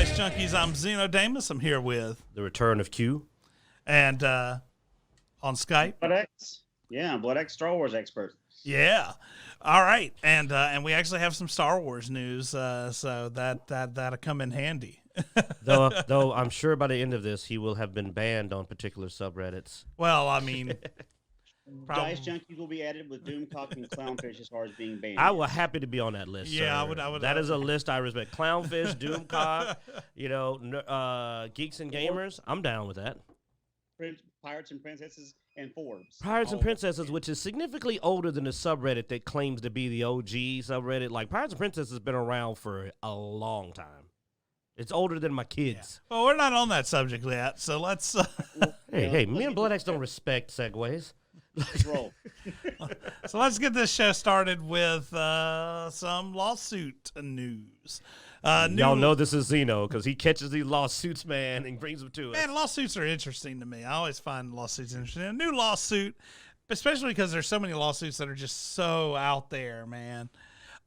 Dicejunkies. I'm Zeno Damus. I'm here with The return of Q. and on Skype. Blood X Star Wars expert. Yeah. All right, and we actually have some Star Wars news, so that'll come in handy. Though I'm sure by the end of this, he will have been banned on particular subreddits. Well, I mean, Dicejunkies will be added with Doomcock and Clownfish as far as being banned. I will happy to be on that list. Yeah, sir. I would. That is a list I respect. Clownfish, Doomcock, Geeks and Gamers. I'm down with that. Pirates and Princesses and Forbes. Pirates and Princesses, which is significantly older than the subreddit that claims to be the OG subreddit. Like, Pirates and Princesses has been around for a long time. It's older than my kids. Yeah. Well, we're not on that subject yet, so let's. Hey, me and Blood X don't respect segues. Let's roll. So let's get this show started with some lawsuit news. Y'all know this is Zeno because he catches these lawsuits, man, and brings them to us. Man, lawsuits are interesting to me. I always find lawsuits interesting. A new lawsuit, especially because there's so many lawsuits that are just so out there, man.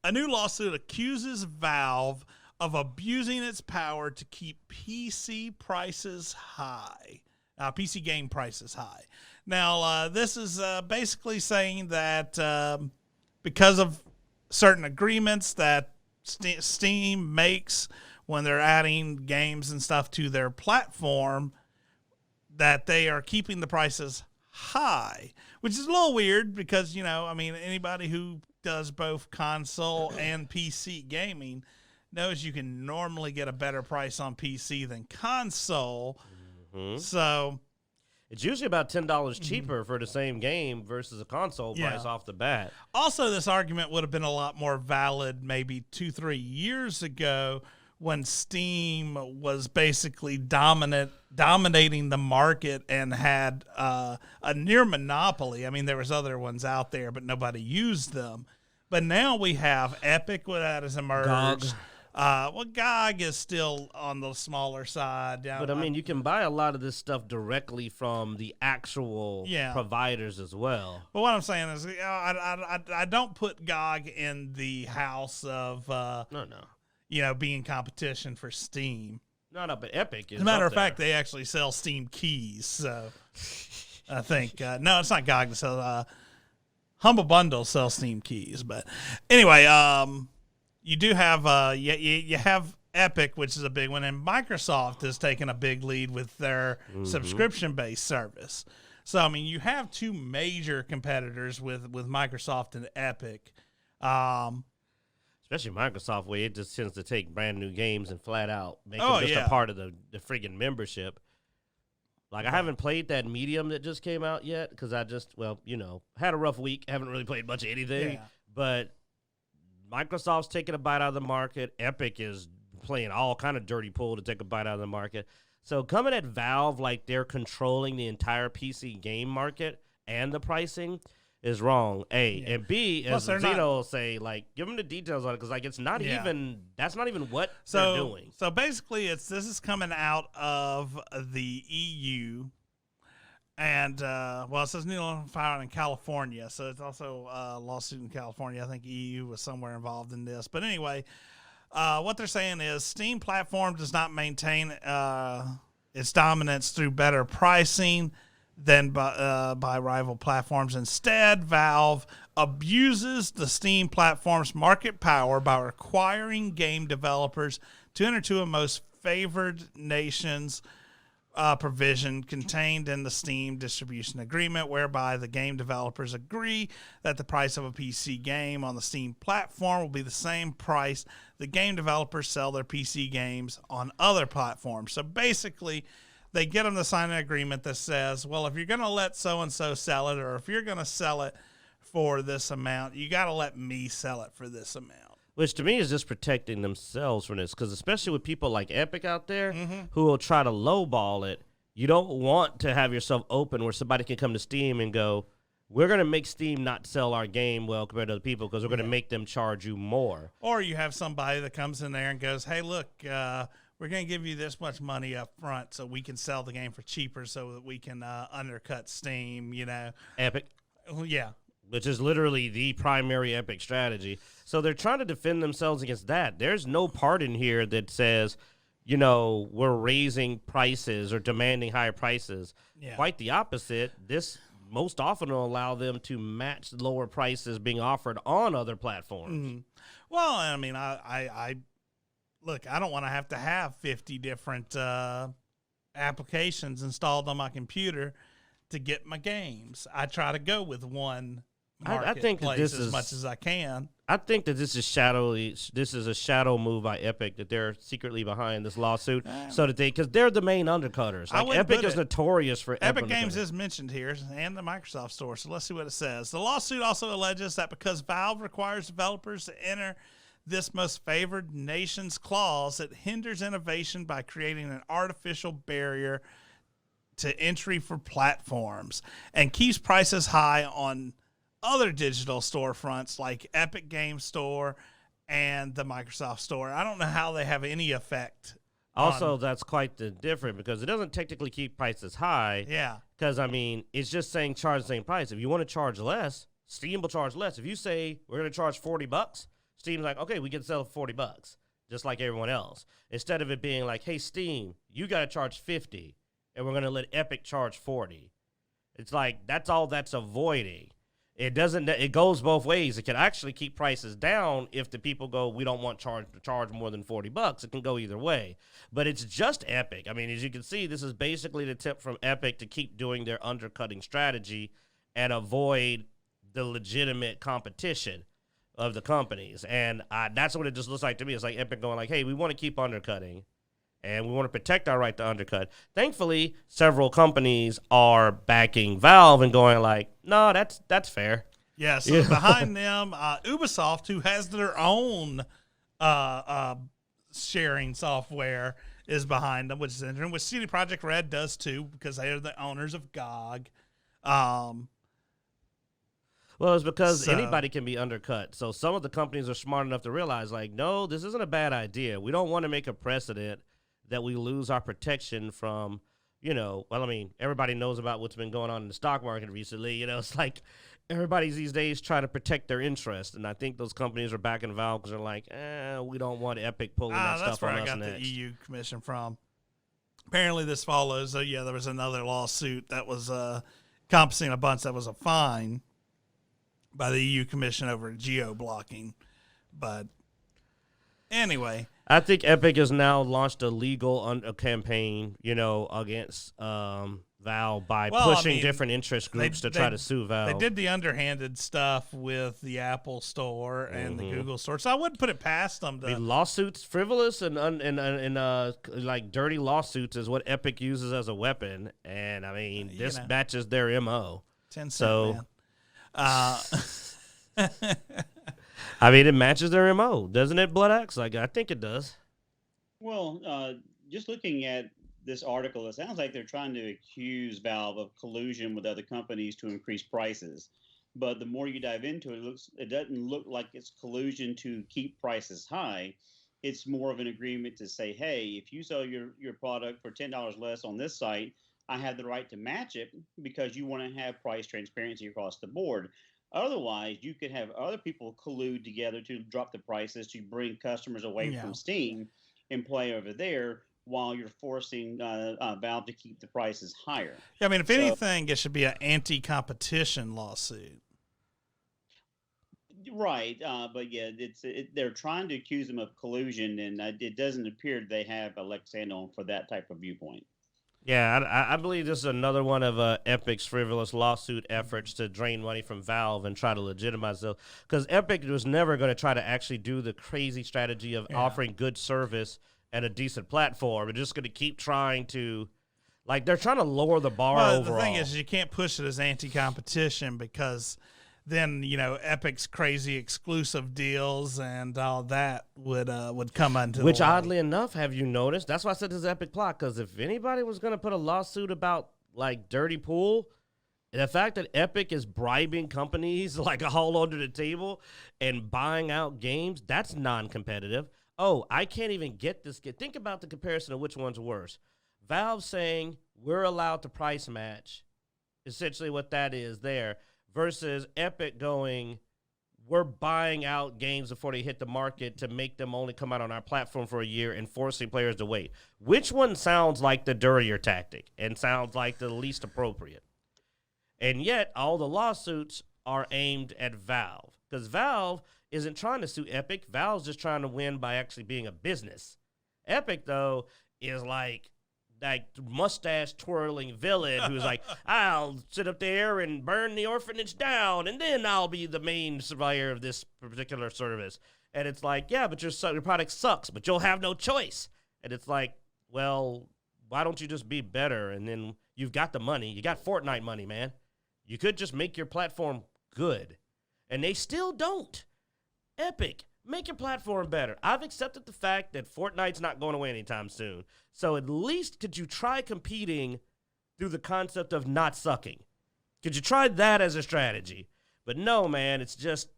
A new lawsuit accuses Valve of abusing its power to keep PC prices high, PC game prices high. Now, this is basically saying that because of certain agreements that Steam makes when they're adding games and stuff to their platform, that they are keeping the prices high, which is a little weird because, anybody who does both console and PC gaming knows you can normally get a better price on PC than console. Mm-hmm. So it's usually about $10 cheaper for the same game versus a console price off the bat. Also, this argument would have been a lot more valid maybe 2-3 years ago when Steam was basically dominating the market and had a near monopoly. I mean, there was other ones out there, but nobody used them. But now we have Epic that has emerged. GOG is still on the smaller side. But, you can buy a lot of this stuff directly from the actual providers as well. But what I'm saying is, I don't put GOG in the house of being competition for Steam. No, but Epic is. As a matter of fact, they actually sell Steam keys. So I think no, it's not GOG that sells. Humble Bundle sells Steam keys. But anyway, you do have you have Epic, which is a big one, and Microsoft has taken a big lead with their subscription-based service. So you have two major competitors with Microsoft and Epic. Especially Microsoft, where it just tends to take brand new games and flat out make them just a part of the friggin' membership. Like, I haven't played that Medium that just came out yet because I just, had a rough week. Haven't really played much of anything. Yeah. But Microsoft's taking a bite out of the market. Epic is playing all kind of dirty pool to take a bite out of the market. So coming at Valve like they're controlling the entire PC game market and the pricing is wrong, A. Yeah. And B, as Zeno will say, give them the details on it because, it's not even – that's not even what they're doing. So basically this is coming out of the EU. And, it says new law filed in California, so it's also a lawsuit in California. I think EU was somewhere involved in this. But anyway, what they're saying is Steam platform does not maintain its dominance through better pricing than by rival platforms. Instead, Valve abuses the Steam platform's market power by requiring game developers to enter to a most favored nations provision contained in the Steam distribution agreement, whereby the game developers agree that the price of a PC game on the Steam platform will be the same price the game developers sell their PC games on other platforms. So basically, they get them to sign an agreement that says, well, if you're going to let so-and-so sell it, or if you're going to sell it for this amount, you got to let me sell it for this amount. Which to me is just protecting themselves from this, because especially with people like Epic out there who will try to lowball it, you don't want to have yourself open where somebody can come to Steam and go, we're going to make Steam not sell our game well compared to other people because we're going to make them charge you more. Or you have somebody that comes in there and goes, hey, look, we're going to give you this much money up front so we can sell the game for cheaper so that we can undercut Steam, Epic. Yeah. Which is literally the primary Epic strategy. So they're trying to defend themselves against that. There's no part in here that says we're raising prices or demanding higher prices. Yeah. Quite the opposite. This most often will allow them to match lower prices being offered on other platforms. Mm-hmm. Well, I mean, I look, I don't want to have 50 different applications installed on my computer to get my games. I try to go with one I think that marketplace as much as I can. I think that this is a shadow move by Epic, that they're secretly behind this lawsuit, so that because they're the main undercutters. Like, Epic is notorious for Epic Games is mentioned here, and the Microsoft Store. So let's see what it says. The lawsuit also alleges that because Valve requires developers to enter this most favored nation's clause, it hinders innovation by creating an artificial barrier to entry for platforms and keeps prices high on other digital storefronts like Epic Games Store and the Microsoft Store. I don't know how they have any effect. Also, that's quite different because it doesn't technically keep prices high. Yeah. Because, I mean, it's just saying charge the same price. If you want to charge less, Steam will charge less. If you say we're going to charge $40, Steam's like, okay, we can sell it for $40, just like everyone else. Instead of it being like, hey, Steam, you got to charge $50, and we're going to let Epic charge $40. It's like, that's all that's avoiding. It goes both ways. It can actually keep prices down if the people go, we don't want to charge more than $40. It can go either way. But it's just Epic. I mean, as you can see, this is basically the tip from Epic to keep doing their undercutting strategy and avoid the legitimate competition of the companies. And that's what it just looks like to me. It's like Epic going like, hey, we want to keep undercutting, and we want to protect our right to undercut. Thankfully, several companies are backing Valve and going like, no, that's fair. Yeah, so behind them, Ubisoft, who has their own sharing software, is behind them, which is interesting, which CD Projekt Red does too, because they are the owners of GOG. Well, it's because anybody can be undercut. So some of the companies are smart enough to realize, like, no, this isn't a bad idea. We don't want to make a precedent that we lose our protection from, well, I mean, everybody knows about what's been going on in the stock market recently. It's like everybody's these days trying to protect their interest. And I think those companies are backing Valve because they're like, we don't want Epic pulling that stuff on us next. That's where I got the EU commission from. Apparently this follows, there was another lawsuit that was encompassing a bunch that was a fine by the EU commission over geo-blocking. But anyway, I think Epic has now launched a legal campaign, against Valve by pushing different interest groups to try to sue Valve. They did the underhanded stuff with the Apple Store and the Google Store, so I wouldn't put it past them. The lawsuits, frivolous and like dirty lawsuits, is what Epic uses as a weapon, and I mean this matches their MO. 10 cents, man. I mean, it matches their MO, doesn't it, Blood Axe? Like, I think it does. Well, just looking at this article, it sounds like they're trying to accuse Valve of collusion with other companies to increase prices. But the more you dive into it, it doesn't look like it's collusion to keep prices high. It's more of an agreement to say, hey, if you sell your product for $10 less on this site, I have the right to match it because you want to have price transparency across the board. Otherwise, you could have other people collude together to drop the prices to bring customers away from Steam and play over there while you're forcing Valve to keep the prices higher. Yeah, I mean, if anything, it should be an anti-competition lawsuit. Right, but yeah, they're trying to accuse them of collusion, and it doesn't appear they have a leg stand on for that type of viewpoint. Yeah, I believe this is another one of Epic's frivolous lawsuit efforts to drain money from Valve and try to legitimize those. Because Epic was never going to try to actually do the crazy strategy of offering good service and a decent platform. They're just going to keep trying to, like, they're trying to lower the bar overall. The thing is, you can't push it as anti-competition because then, Epic's crazy exclusive deals and all that would come into Which, the light. oddly enough, have you noticed? That's why I said this is Epic plot, because if anybody was going to put a lawsuit about, like, dirty pool, the fact that Epic is bribing companies, like, all under the table and buying out games, that's non-competitive. Oh, I can't even get this. Think about the comparison of which one's worse. Valve saying we're allowed to price match, essentially what that is there, versus Epic going, we're buying out games before they hit the market to make them only come out on our platform for a year and forcing players to wait. Which one sounds like the dirtier tactic and sounds like the least appropriate? And yet, all the lawsuits are aimed at Valve. Because Valve isn't trying to sue Epic. Valve's just trying to win by actually being a business. Epic, though, is like mustache-twirling villain who's like, I'll sit up there and burn the orphanage down, and then I'll be the main surveyor of this particular service. And it's like, yeah, but your product sucks, but you'll have no choice. And it's like, well, why don't you just be better? And then you've got the money. You got Fortnite money, man. You could just make your platform good. And they still don't. Epic, make your platform better. I've accepted the fact that Fortnite's not going away anytime soon. So at least could you try competing through the concept of not sucking? Could you try that as a strategy? But no, man, it's just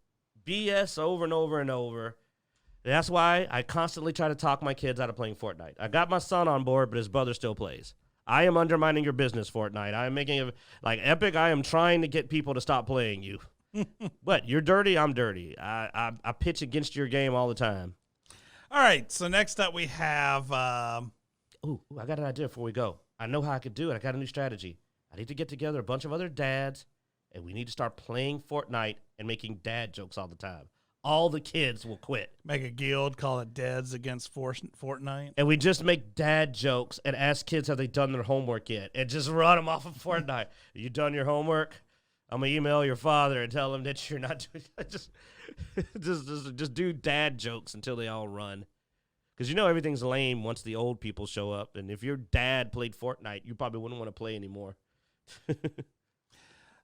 BS over and over and over. That's why I constantly try to talk my kids out of playing Fortnite. I got my son on board, but his brother still plays. I am undermining your business, Fortnite. I am making it like Epic. I am trying to get people to stop playing you. But you're dirty, I'm dirty. I pitch against your game all the time. All right, so next up we have... Ooh, I got an idea before we go. I know how I could do it. I got a new strategy. I need to get together a bunch of other dads, and we need to start playing Fortnite and making dad jokes all the time. All the kids will quit. Make a guild, call it Dads Against Fortnite. And we just make dad jokes and ask kids have they done their homework yet, and just run them off of Fortnite. You done your homework? I'm gonna email your father and tell him that you're not doing. Just do dad jokes until they all run, because you know everything's lame once the old people show up. And if your dad played Fortnite, you probably wouldn't want to play anymore.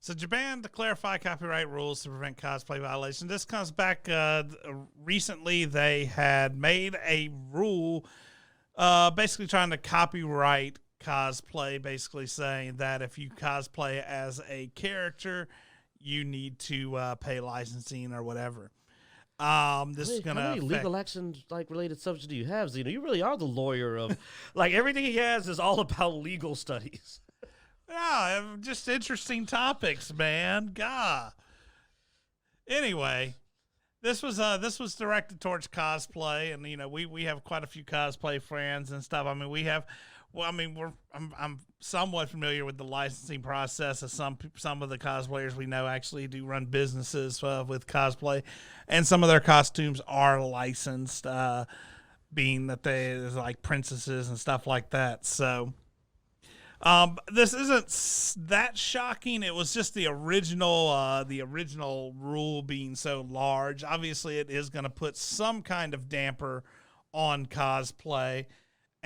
So Japan to clarify copyright rules to prevent cosplay violations. This comes back recently. They had made a rule basically trying to copyright cosplay, basically saying that if you cosplay as a character, you need to pay licensing or whatever. This is gonna how many legal actions like related subjects do you have, Zeno? You really are the lawyer of like everything he has is all about legal studies. Yeah, just interesting topics, man. God. Anyway, this was directed towards cosplay, and you know we have quite a few cosplay friends and stuff. I mean, we have. Well, I mean, I'm somewhat familiar with the licensing process of some of the cosplayers we know actually do run businesses with cosplay, and some of their costumes are licensed, being that there's like princesses and stuff like that. So, this isn't that shocking. It was just the original rule being so large. Obviously, it is going to put some kind of damper on cosplay.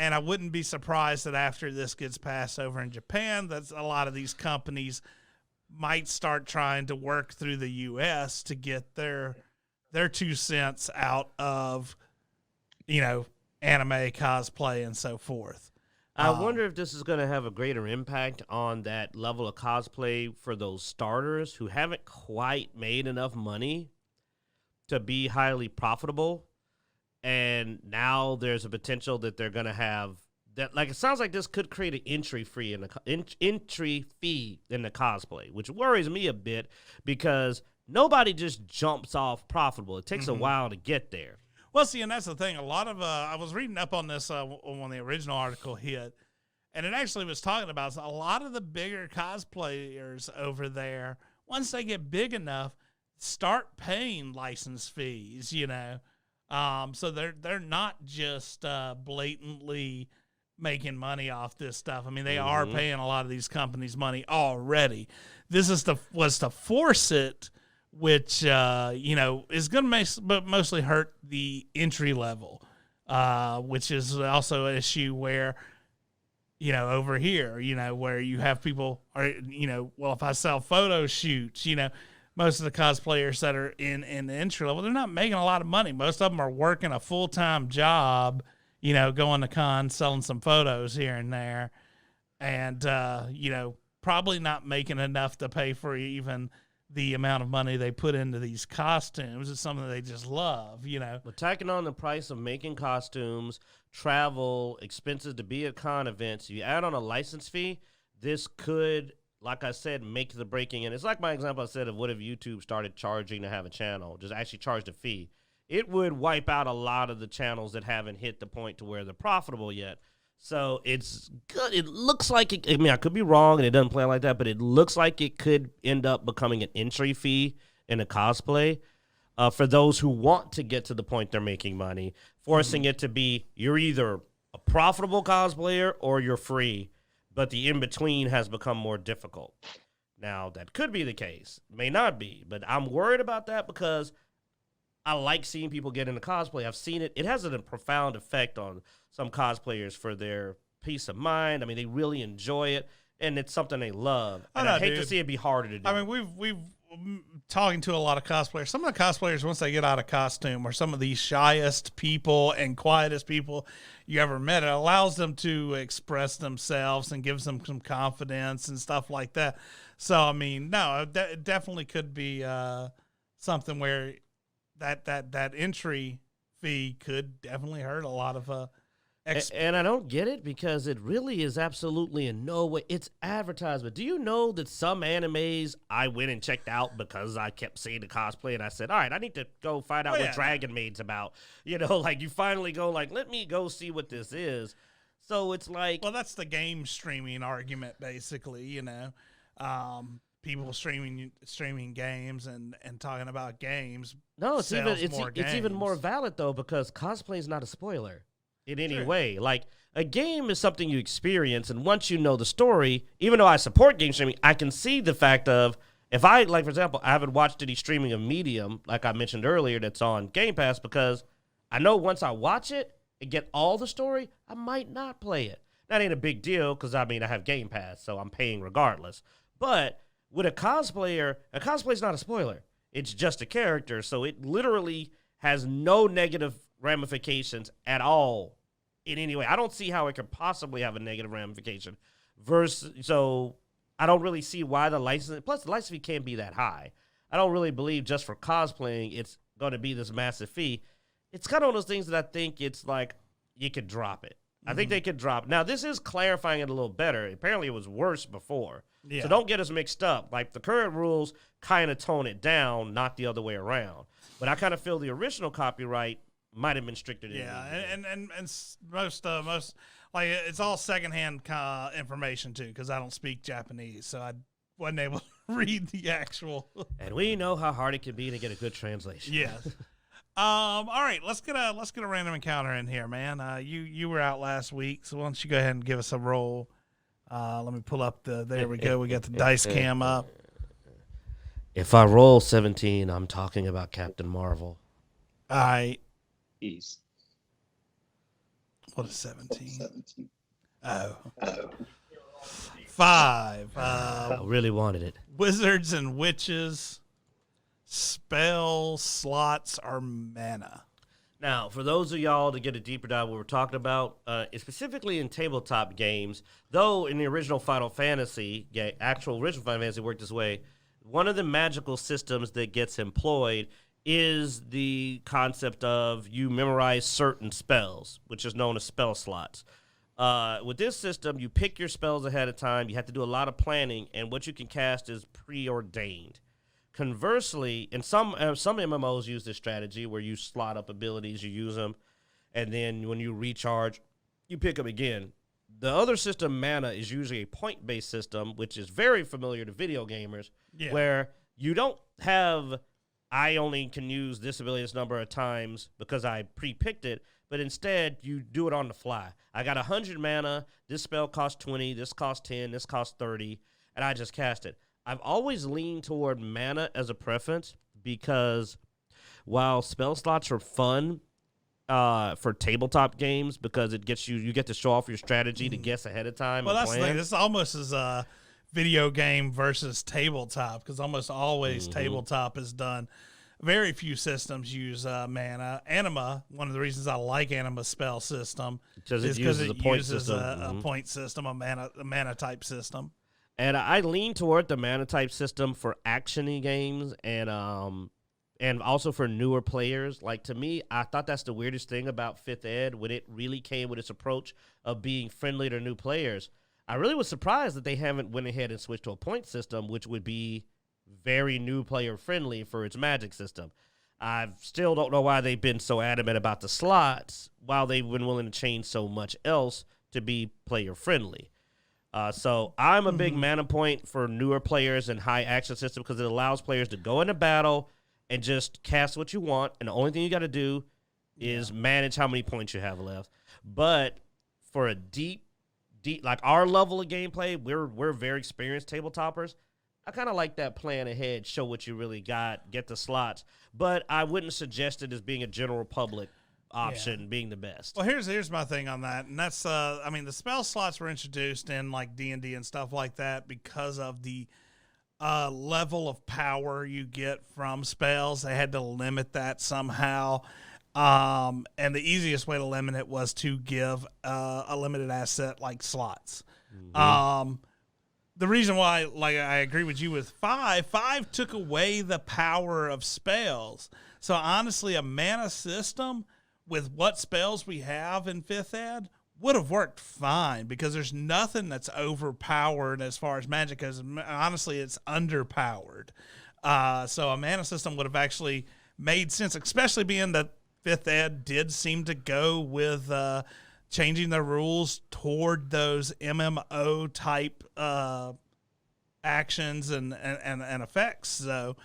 And I wouldn't be surprised that after this gets passed over in Japan, that a lot of these companies might start trying to work through the U.S. to get their 2 cents out of, you know, anime cosplay and so forth. I wonder if this is going to have a greater impact on that level of cosplay for those starters who haven't quite made enough money to be highly profitable. And now there's a potential that they're going to have that. Like, it sounds like this could create an entry fee in the cosplay, which worries me a bit because nobody just jumps off profitable. It takes a while to get there. Well, see, and that's the thing. A lot of I was reading up on this when the original article hit, and it actually was talking about a lot of the bigger cosplayers over there. Once they get big enough, start paying license fees. You know. So they're not just blatantly making money off this stuff. I mean, they are paying a lot of these companies money already. This is was to force it, which you know is going to mostly hurt the entry level, which is also an issue where, you know, over here, you know, where you have people are, you know, well, if I sell photo shoots, you know. Most of the cosplayers that are in the entry level, they're not making a lot of money. Most of them are working a full-time job, you know, going to cons, selling some photos here and there, and, you know, probably not making enough to pay for even the amount of money they put into these costumes. It's something they just love, you know. But tacking on the price of making costumes, travel, expenses to be at con events, you add on a license fee, this could like I said, make the breaking. And it's like my example I said of what if YouTube started charging to have a channel, just actually charged a fee. It would wipe out a lot of the channels that haven't hit the point to where they're profitable yet. So it's good. It looks like it. I mean, I could be wrong, and it doesn't play like that, but it looks like it could end up becoming an entry fee in a cosplay for those who want to get to the point they're making money, forcing it to be you're either a profitable cosplayer or you're free, but the in between has become more difficult. Now, that could be the case, may not be, but I'm worried about that because I like seeing people get into cosplay. I've seen it. It has a profound effect on some cosplayers for their peace of mind. I mean, they really enjoy it, and it's something they love. And I hate to see it be harder to do. I mean, we've talking to a lot of cosplayers. Some of the cosplayers, once they get out of costume, are some of the shyest people and quietest people you ever met. It allows them to express themselves and gives them some confidence and stuff like that. So, I mean, no, it definitely could be something where that entry fee could definitely hurt a lot of and I don't get it because it really is absolutely in no way. It's advertisement. Do you know that some animes I went and checked out because I kept seeing the cosplay and I said, all right, I need to go find out what Dragon Maid's about. You know, like you finally go like, let me go see what this is. So it's like. Well, that's the game streaming argument, basically, you know. People streaming games and talking about games. No, it's even more valid, though, because cosplay is not a spoiler. In any way. Like, a game is something you experience, and once you know the story, even though I support game streaming, I can see the fact of, if I, like, for example, I haven't watched any streaming of Medium, like I mentioned earlier, that's on Game Pass, because I know once I watch it and get all the story, I might not play it. That ain't a big deal, because, I mean, I have Game Pass, so I'm paying regardless. But with a cosplay's not a spoiler. It's just a character, so it literally has no negative ramifications at all in any way. I don't see how it could possibly have a negative ramification. So I don't really see why the license, plus the license fee can't be that high. I don't really believe just for cosplaying it's going to be this massive fee. It's kind of one of those things that I think it's like you could drop it. I think they could drop. Now, this is clarifying it a little better. Apparently, it was worse before. Yeah. So don't get us mixed up. Like, the current rules kind of tone it down, not the other way around. But I kind of feel the original copyright might have been stricter. Yeah, and most like it's all secondhand information too, because I don't speak Japanese, so I wasn't able to read the actual. And we know how hard it can be to get a good translation. Yes. All right, let's get a random encounter in here, man. You were out last week, so why don't you go ahead and give us a roll? Let me pull up there we go. We got the dice cam up. If I roll 17, I'm talking about Captain Marvel. All right. East. What is 17? Oh. 5. I really wanted it. Wizards and witches, spell slots, or mana. Now, for those of y'all to get a deeper dive, what we're talking about, specifically in tabletop games, though in the original Final Fantasy, actual original Final Fantasy worked this way, one of the magical systems that gets employed is the concept of you memorize certain spells, which is known as spell slots. With this system, you pick your spells ahead of time. You have to do a lot of planning, and what you can cast is preordained. Conversely, and some MMOs use this strategy where you slot up abilities, you use them, and then when you recharge, you pick them again. The other system, mana, is usually a point-based system, which is very familiar to video gamers, where you don't have, I only can use this ability this number of times because I pre-picked it, but instead you do it on the fly. I got 100 mana, this spell costs 20, this costs 10, this costs 30, and I just cast it. I've always leaned toward mana as a preference because while spell slots are fun for tabletop games because it gets you get to show off your strategy to guess ahead of time. Well, that's the thing. This almost is a video game versus tabletop because almost always tabletop is done. Very few systems use mana. Anima, one of the reasons I like Anima's spell system is because it uses a point system, a mana type system. And I lean toward the mana type system for action-y games and also for newer players. Like, to me, I thought that's the weirdest thing about 5th Ed when it really came with its approach of being friendly to new players. I really was surprised that they haven't went ahead and switched to a point system, which would be very new player friendly for its Magic system. I still don't know why they've been so adamant about the slots while they've been willing to change so much else to be player friendly. So I'm a big mana point for newer players and high action system because it allows players to go into battle and just cast what you want. And the only thing you got to do is manage how many points you have left. But for a deep, like our level of gameplay, we're very experienced tabletoppers. I kind of like that plan ahead, show what you really got, get the slots. But I wouldn't suggest it as being a general public option being the best. Well, here's my thing on that, and that's I mean, the spell slots were introduced in like D&D and stuff like that because of the level of power you get from spells. They had to limit that somehow, and the easiest way to limit it was to give a limited asset like slots. The reason why, like, I agree with you with five took away the power of spells. So honestly, a mana system with what spells we have in 5th ed would have worked fine because there's nothing that's overpowered as far as magic goes. Honestly, it's underpowered. So a mana system would have actually made sense, especially being that 5th ed did seem to go with changing the rules toward those MMO type actions and effects. So,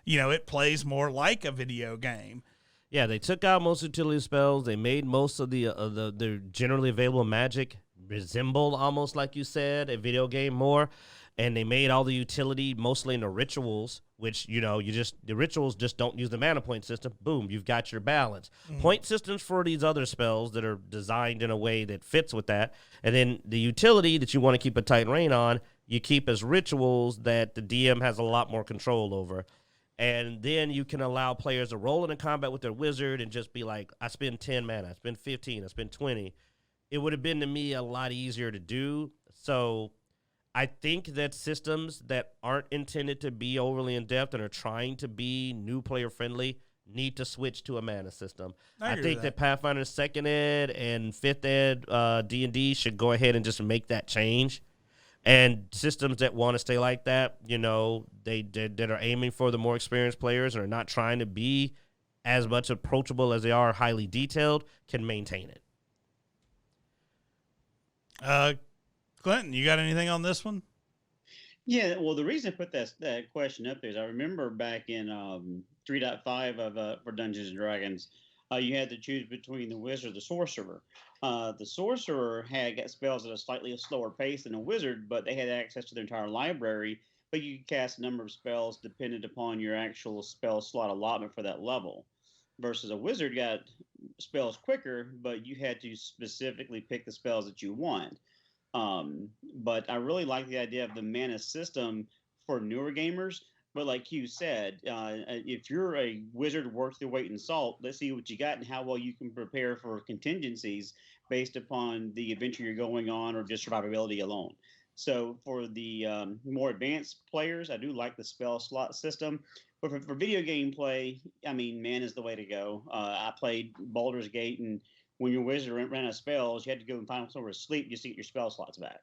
it plays more like a video game. Yeah, they took out most utility spells. They made most of the generally available magic resemble, almost like you said, a video game more. And they made all the utility mostly in the rituals, which, the rituals just don't use the mana point system. Boom, you've got your balance. Point systems for these other spells that are designed in a way that fits with that. And then the utility that you want to keep a tight rein on, you keep as rituals that the DM has a lot more control over. And then you can allow players to roll into combat with their wizard and just be like, I spend 10 mana, I spend 15, I spend 20. It would have been, to me, a lot easier to do. So I think that systems that aren't intended to be overly in-depth and are trying to be new player-friendly need to switch to a mana system. I think that Pathfinder 2nd Ed and 5th Ed D&D should go ahead and just make that change. And systems that want to stay like that, that are aiming for the more experienced players and are not trying to be as much approachable as they are highly detailed, can maintain it. Clinton, you got anything on this one? Yeah, well, the reason I put that question up there is I remember back in 3.5 of for Dungeons and Dragons, you had to choose between the wizard and the sorcerer. The sorcerer got spells at a slightly slower pace than a wizard, but they had access to their entire library. But you could cast a number of spells dependent upon your actual spell slot allotment for that level. Versus a wizard got spells quicker, but you had to specifically pick the spells that you want. But I really like the idea of the mana system for newer gamers. But like you said, if you're a wizard worth your weight in salt, let's see what you got and how well you can prepare for contingencies based upon the adventure you're going on or just survivability alone. So for the more advanced players, I do like the spell slot system. But for video game play, I mean, mana is the way to go. I played Baldur's Gate, and when your wizard ran out of spells, you had to go and find somewhere to sleep just to get your spell slots back.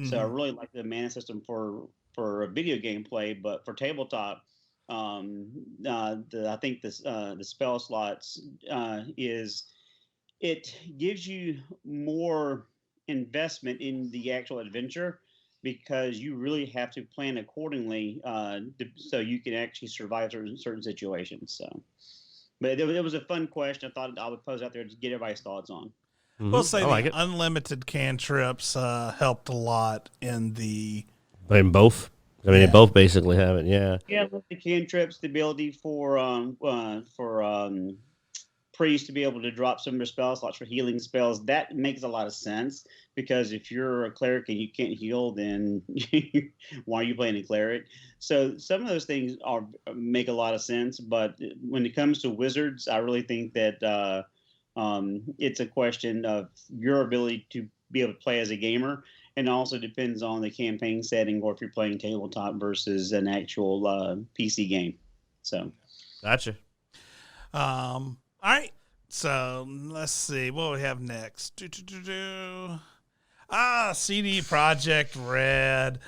So I really like the mana system for a video game play, but for tabletop, I think the spell slots it gives you more investment in the actual adventure because you really have to plan accordingly so you can actually survive certain situations. So, but it was a fun question. I thought I would pose out there to get everybody's thoughts on. We'll say the unlimited cantrips helped a lot in both. I mean, they both basically have it. Yeah. Yeah, the cantrips, the ability for priests to be able to drop some of their spell slots for healing spells. That makes a lot of sense because if you're a cleric and you can't heal, then why are you playing a cleric? So some of those things make a lot of sense. But when it comes to wizards, I really think that it's a question of your ability to be able to play as a gamer, and also depends on the campaign setting or if you're playing tabletop versus an actual PC game. So, gotcha. All right. So let's see what we have next. CD Project Red.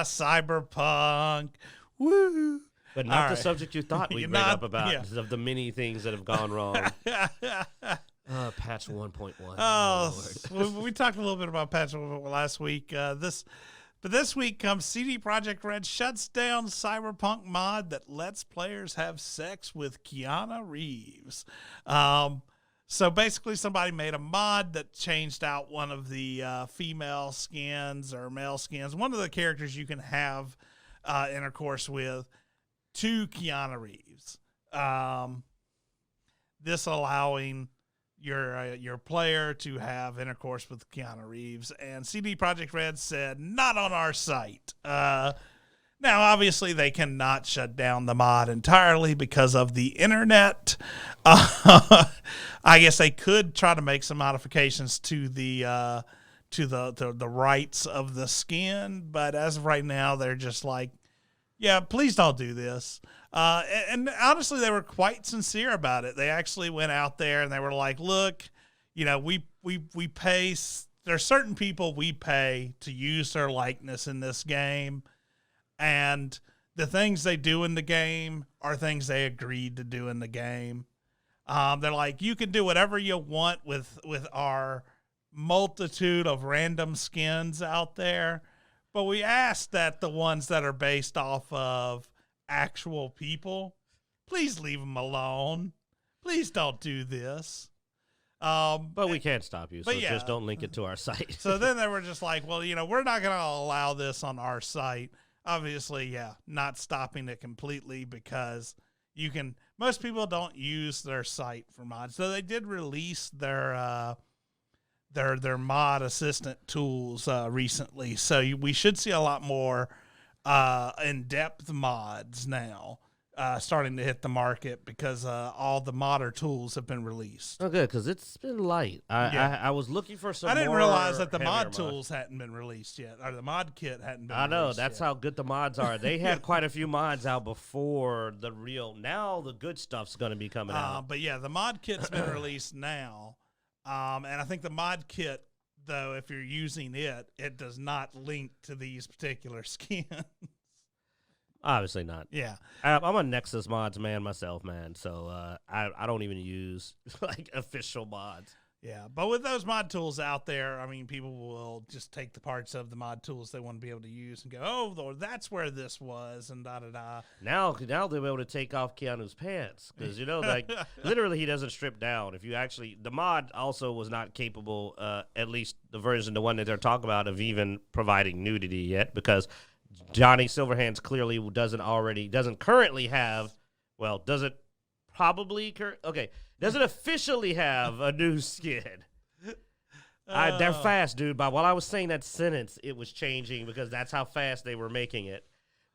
Cyberpunk. Woo. But not All the right. subject you thought we'd bring Not- up about yeah. of the many things that have gone wrong. Patch 1.1. Oh, we talked a little bit about patch last week. This week comes CD Projekt Red shuts down Cyberpunk mod that lets players have sex with Keanu Reeves. So basically, somebody made a mod that changed out one of the female skins or male skins, one of the characters you can have intercourse with, to Keanu Reeves. This allowing your player to have intercourse with Keanu Reeves, and CD Projekt Red said, not on our site. Now, obviously, they cannot shut down the mod entirely because of the internet. I guess they could try to make some modifications to the rights of the skin, but as of right now, they're just like, yeah, please don't do this. And honestly, they were quite sincere about it. They actually went out there and they were like, look, we pay, there's certain people we pay to use their likeness in this game. And the things they do in the game are things they agreed to do in the game. They're like, you can do whatever you want with our multitude of random skins out there. But we ask that the ones that are based off of actual people, please leave them alone. Please don't do this. But we can't stop you, so yeah. just don't link it to our site. So then they were just like, well, we're not going to allow this on our site. Obviously, yeah, not stopping it completely because most people don't use their site for mods. So they did release their mod assistant tools recently. So we should see a lot more in-depth mods now starting to hit the market because all the modder tools have been released. Oh, good, because it's been light. I was looking for some. I didn't more realize that the heavier mod mods. tools hadn't been released yet, or the mod kit hadn't been I know, released that's yet. how good the mods are. They had quite a few mods out before the real. Now the good stuff's going to be coming out. But yeah, the mod kit's been released now. And I think the mod kit, though, if you're using it, it does not link to these particular skins. Obviously not. Yeah. I'm a Nexus mods man myself, man. So I don't even use like official mods. Yeah. But with those mod tools out there, I mean, people will just take the parts of the mod tools they want to be able to use and go, oh, that's where this was, and da-da-da. Now they'll be able to take off Keanu's pants because, like, literally he doesn't strip down. If you actually, the mod also was not capable, at least the version, the one that they're talking about, of even providing nudity yet because Johnny Silverhands clearly doesn't currently have, doesn't officially have a new skin. They're fast, dude. But while I was saying that sentence, it was changing because that's how fast they were making it.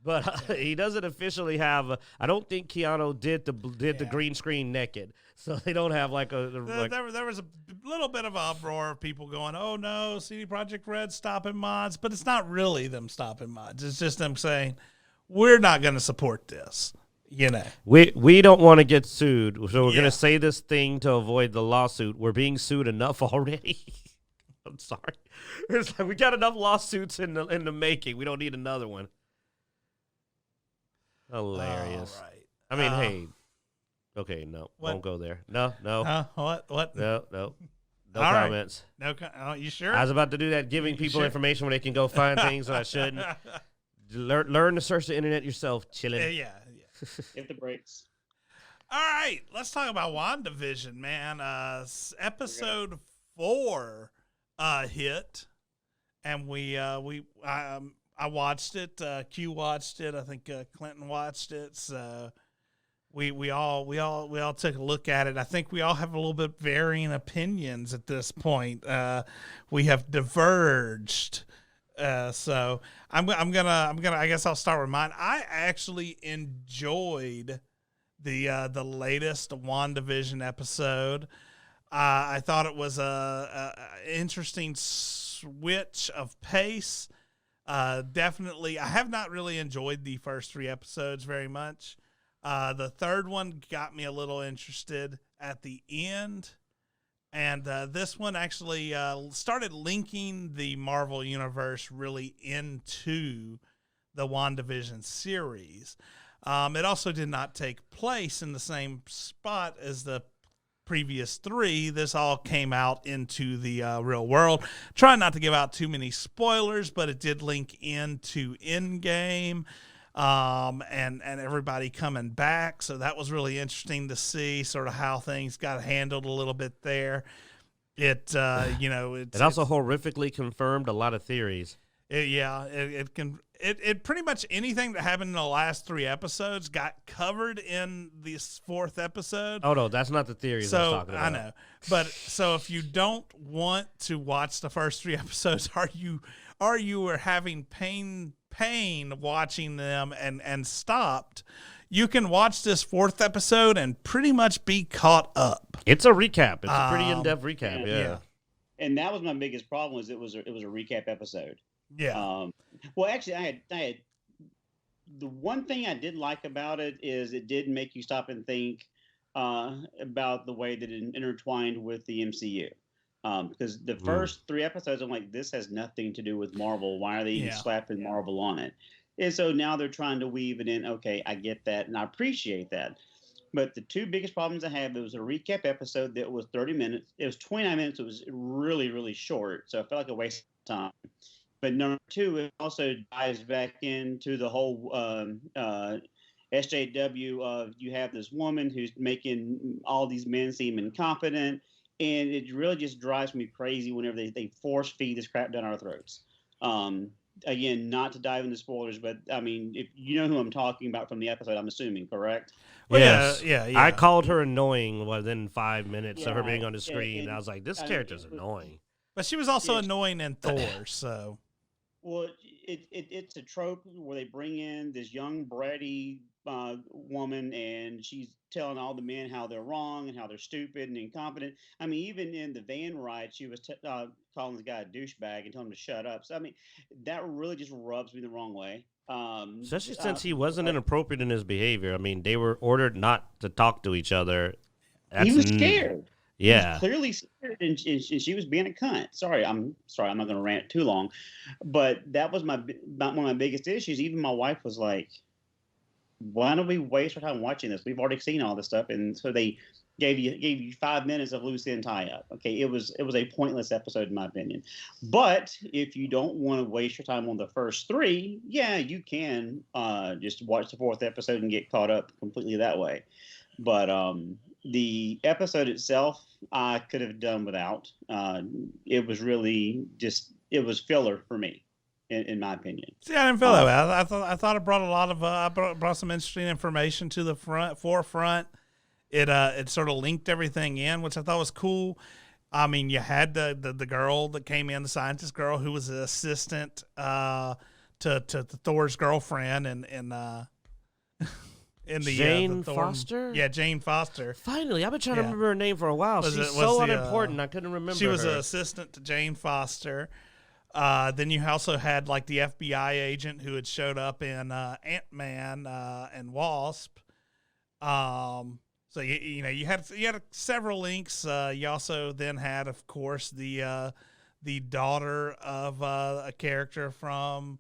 But he doesn't officially have. I don't think Keanu did the green screen naked, so they don't have like a. There was a little bit of uproar of people going, "Oh no, CD Projekt Red stopping mods," but it's not really them stopping mods. It's just them saying, "We're not going to support this." We don't want to get sued, so we're going to say this thing to avoid the lawsuit. We're being sued enough already. I'm sorry. It's like we got enough lawsuits in the making. We don't need another one. Hilarious. All right. I mean, hey. Okay, no. What? Won't go there. No. What? No All comments. Right. No, you sure? I was about to do that, giving people information where they can go find things that I shouldn't. Learn to search the internet yourself, chillin'. Yeah. Give the breaks. All right, let's talk about WandaVision, man. Episode 4 hit, and I watched it. Q watched it. I think Clinton watched it. So we all took a look at it. I think we all have a little bit varying opinions at this point. We have diverged. So I'm gonna I guess I'll start with mine. I actually enjoyed the latest WandaVision episode. I thought it was a interesting switch of pace. Definitely, I have not really enjoyed the first 3 episodes very much. The third one got me a little interested at the end. And this one actually started linking the Marvel Universe really into the WandaVision series. It also did not take place in the same spot as the previous three. This all came out into the real world. Trying not to give out too many spoilers, but it did link into Endgame. And everybody coming back. So that was really interesting to see sort of how things got handled a little bit there. It also horrifically confirmed a lot of theories. It pretty much anything that happened in the last 3 episodes got covered in this 4th episode. Oh no, that's not the theories I was talking about. I know. But so if you don't want to watch the first 3 episodes, are you having pain watching them and stopped, you can watch this 4th episode and pretty much be caught up. It's a recap. It's a pretty in-depth recap. Yeah. And that was my biggest problem, was it was a recap episode. Yeah. Well, actually, I had the one thing I did like about it is it did make you stop and think about the way that it intertwined with the MCU. Because the first 3 episodes, I'm like, this has nothing to do with Marvel. Why are they even slapping Marvel on it? And so now they're trying to weave it in. Okay, I get that, and I appreciate that. But the 2 biggest problems I have, it was a recap episode that was 30 minutes. It was 29 minutes. It was really, really short. So I felt like a waste of time. But number 2, it also dives back into the whole SJW of you have this woman who's making all these men seem incompetent. And it really just drives me crazy whenever they force feed this crap down our throats. Again, not to dive into spoilers, but I mean, if you know who I'm talking about from the episode, I'm assuming, correct? Well, yes. Yeah. I called her annoying within 5 minutes of her being on the screen. And I was like, this character's annoying. But she was also annoying in Thor, so. Well, it's a trope where they bring in this young, bratty woman, and she's telling all the men how they're wrong and how they're stupid and incompetent. I mean, even in the van ride, she was calling this guy a douchebag and telling him to shut up. So, I mean, that really just rubs me the wrong way. Especially since he wasn't inappropriate in his behavior. I mean, they were ordered not to talk to each other. He was scared. Yeah, he was clearly scared, and she was being a cunt. Sorry, I'm not going to rant too long, but that was one of my biggest issues. Even my wife was like, "Why don't we waste our time watching this? We've already seen all this stuff." And so they gave you 5 minutes of loose end tie up. Okay, it was a pointless episode in my opinion. But if you don't want to waste your time on the first 3, yeah, you can just watch the 4th episode and get caught up completely that way. But the episode itself, I could have done without. It was really it was filler for me, in my opinion. See, I didn't feel that way. I thought it brought a lot of brought some interesting information to the forefront. It sort of linked everything in, which I thought was cool. I mean, you had the girl that came in, the scientist girl who was an assistant to Thor's girlfriend, and in the Jane the Foster? Yeah, Jane Foster. Finally, I've been trying to remember her name for a while. She's so unimportant, I couldn't remember She was her. an assistant to Jane Foster. Then you also had like the FBI agent who had showed up in Ant-Man and Wasp. So you had several links. You also then had, of course, the daughter of a character from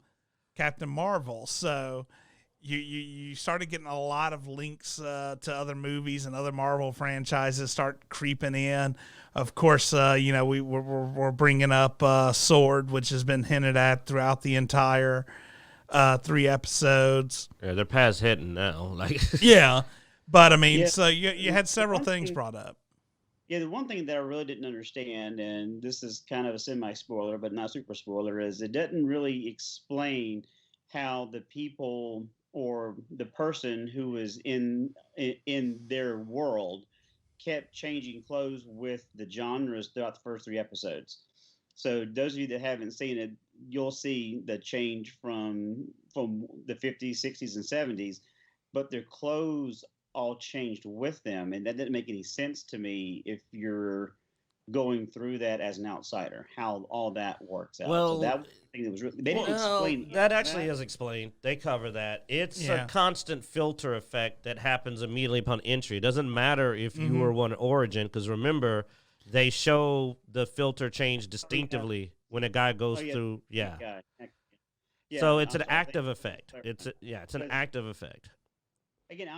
Captain Marvel. So you started getting a lot of links to other movies and other Marvel franchises start creeping in. Of course, we're bringing up Sword, which has been hinted at throughout the entire 3 episodes. Yeah, they're past hitting now. Yeah, but I mean, so you had several things brought up. Yeah, the one thing that I really didn't understand, and this is kind of a semi-spoiler, but not super spoiler, is it doesn't really explain how the people or the person who was in their world kept changing clothes with the genres throughout the first 3 episodes. So those of you that haven't seen it, you'll see the change from the 50s, 60s, and 70s, but their clothes all changed with them, and that didn't make any sense to me if you're going through that as an outsider, how all that works out. Well, so that was the thing that was really, they didn't explain that. Actually is explained. They cover that. It's a constant filter effect that happens immediately upon entry. It doesn't matter if you were one origin, because remember, they show the filter change distinctively when a guy goes through. Yeah. So it's an active effect. It's an active effect. Again,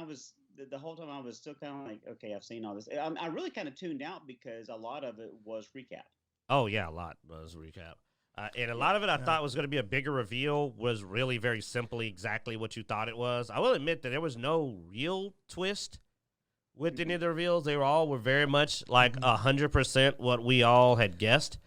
the whole time I was still kind of like, okay, I've seen all this. I really kind of tuned out because a lot of it was recap. Oh yeah, a lot was recap. And a lot of it I thought was going to be a bigger reveal was really very simply exactly what you thought it was. I will admit that there was no real twist with any of the reveals. They were very much like 100% what we all had guessed.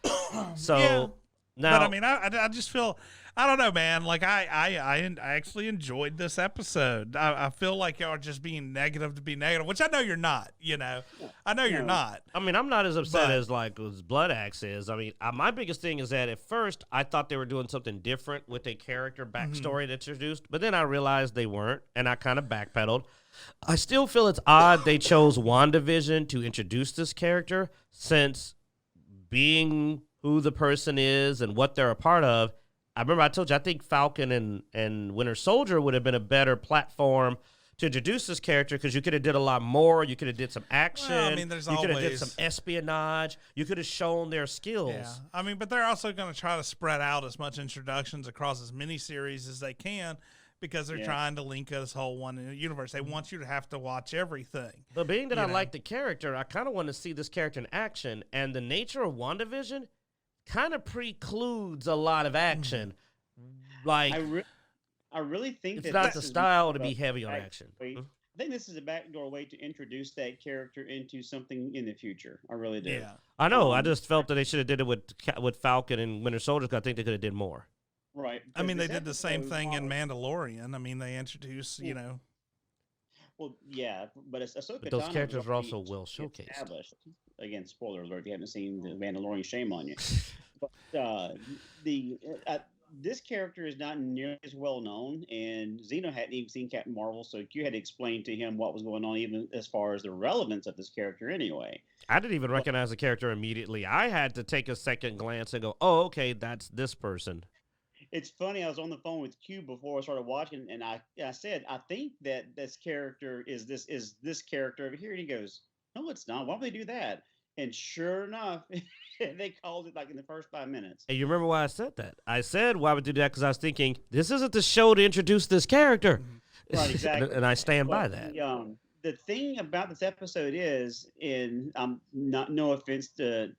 So now, but I mean, I just feel, I don't know, man. Like I actually enjoyed this episode. I feel like y'all are just being negative to be negative, which I know you're not. You know, I know you're not. I mean, I'm not as upset as Blood Axe is. I mean, my biggest thing is that at first I thought they were doing something different with a character backstory that's introduced, but then I realized they weren't, and I kind of backpedaled. I still feel it's odd they chose WandaVision to introduce this character, since being who the person is and what they're a part of. I remember I told you I think Falcon and Winter Soldier would have been a better platform to introduce this character, because you could have did a lot more. You could have did some action. Well, I mean, you could have did some espionage. You could have shown their skills. Yeah. I mean, but they're also going to try to spread out as much introductions across as many series as they can, because they're trying to link this whole one in the universe. They want you to have to watch everything. But being that I like the character, I kind of want to see this character in action, and the nature of WandaVision kind of precludes a lot of action. Like, I really think it's not the style to be heavy on action. I think this is a backdoor way to introduce that character into something in the future. I really do. Yeah, I know. I just felt that they should have did it with Falcon and Winter Soldier, because I think they could have did more. Right. I mean, they did the same thing in Mandalorian. I mean, they introduced, Well, yeah, but But those characters are also well showcased. Again, spoiler alert if you haven't seen the Mandalorian, shame on you. But this character is not nearly as well known, and Zeno hadn't even seen Captain Marvel, so you had to explain to him what was going on, even as far as the relevance of this character anyway. I didn't even recognize the character immediately. I had to take a second glance and go, oh, okay, that's this person. It's funny, I was on the phone with Q before I started watching, and I said, I think that this character is this character over here. And he goes, no, it's not. Why would they do that? And sure enough, they called it like in the first 5 minutes. And you remember why I said that? I said why would do that because I was thinking, this isn't the show to introduce this character. Right, exactly. And I stand by that. The thing about this episode is, and no offense to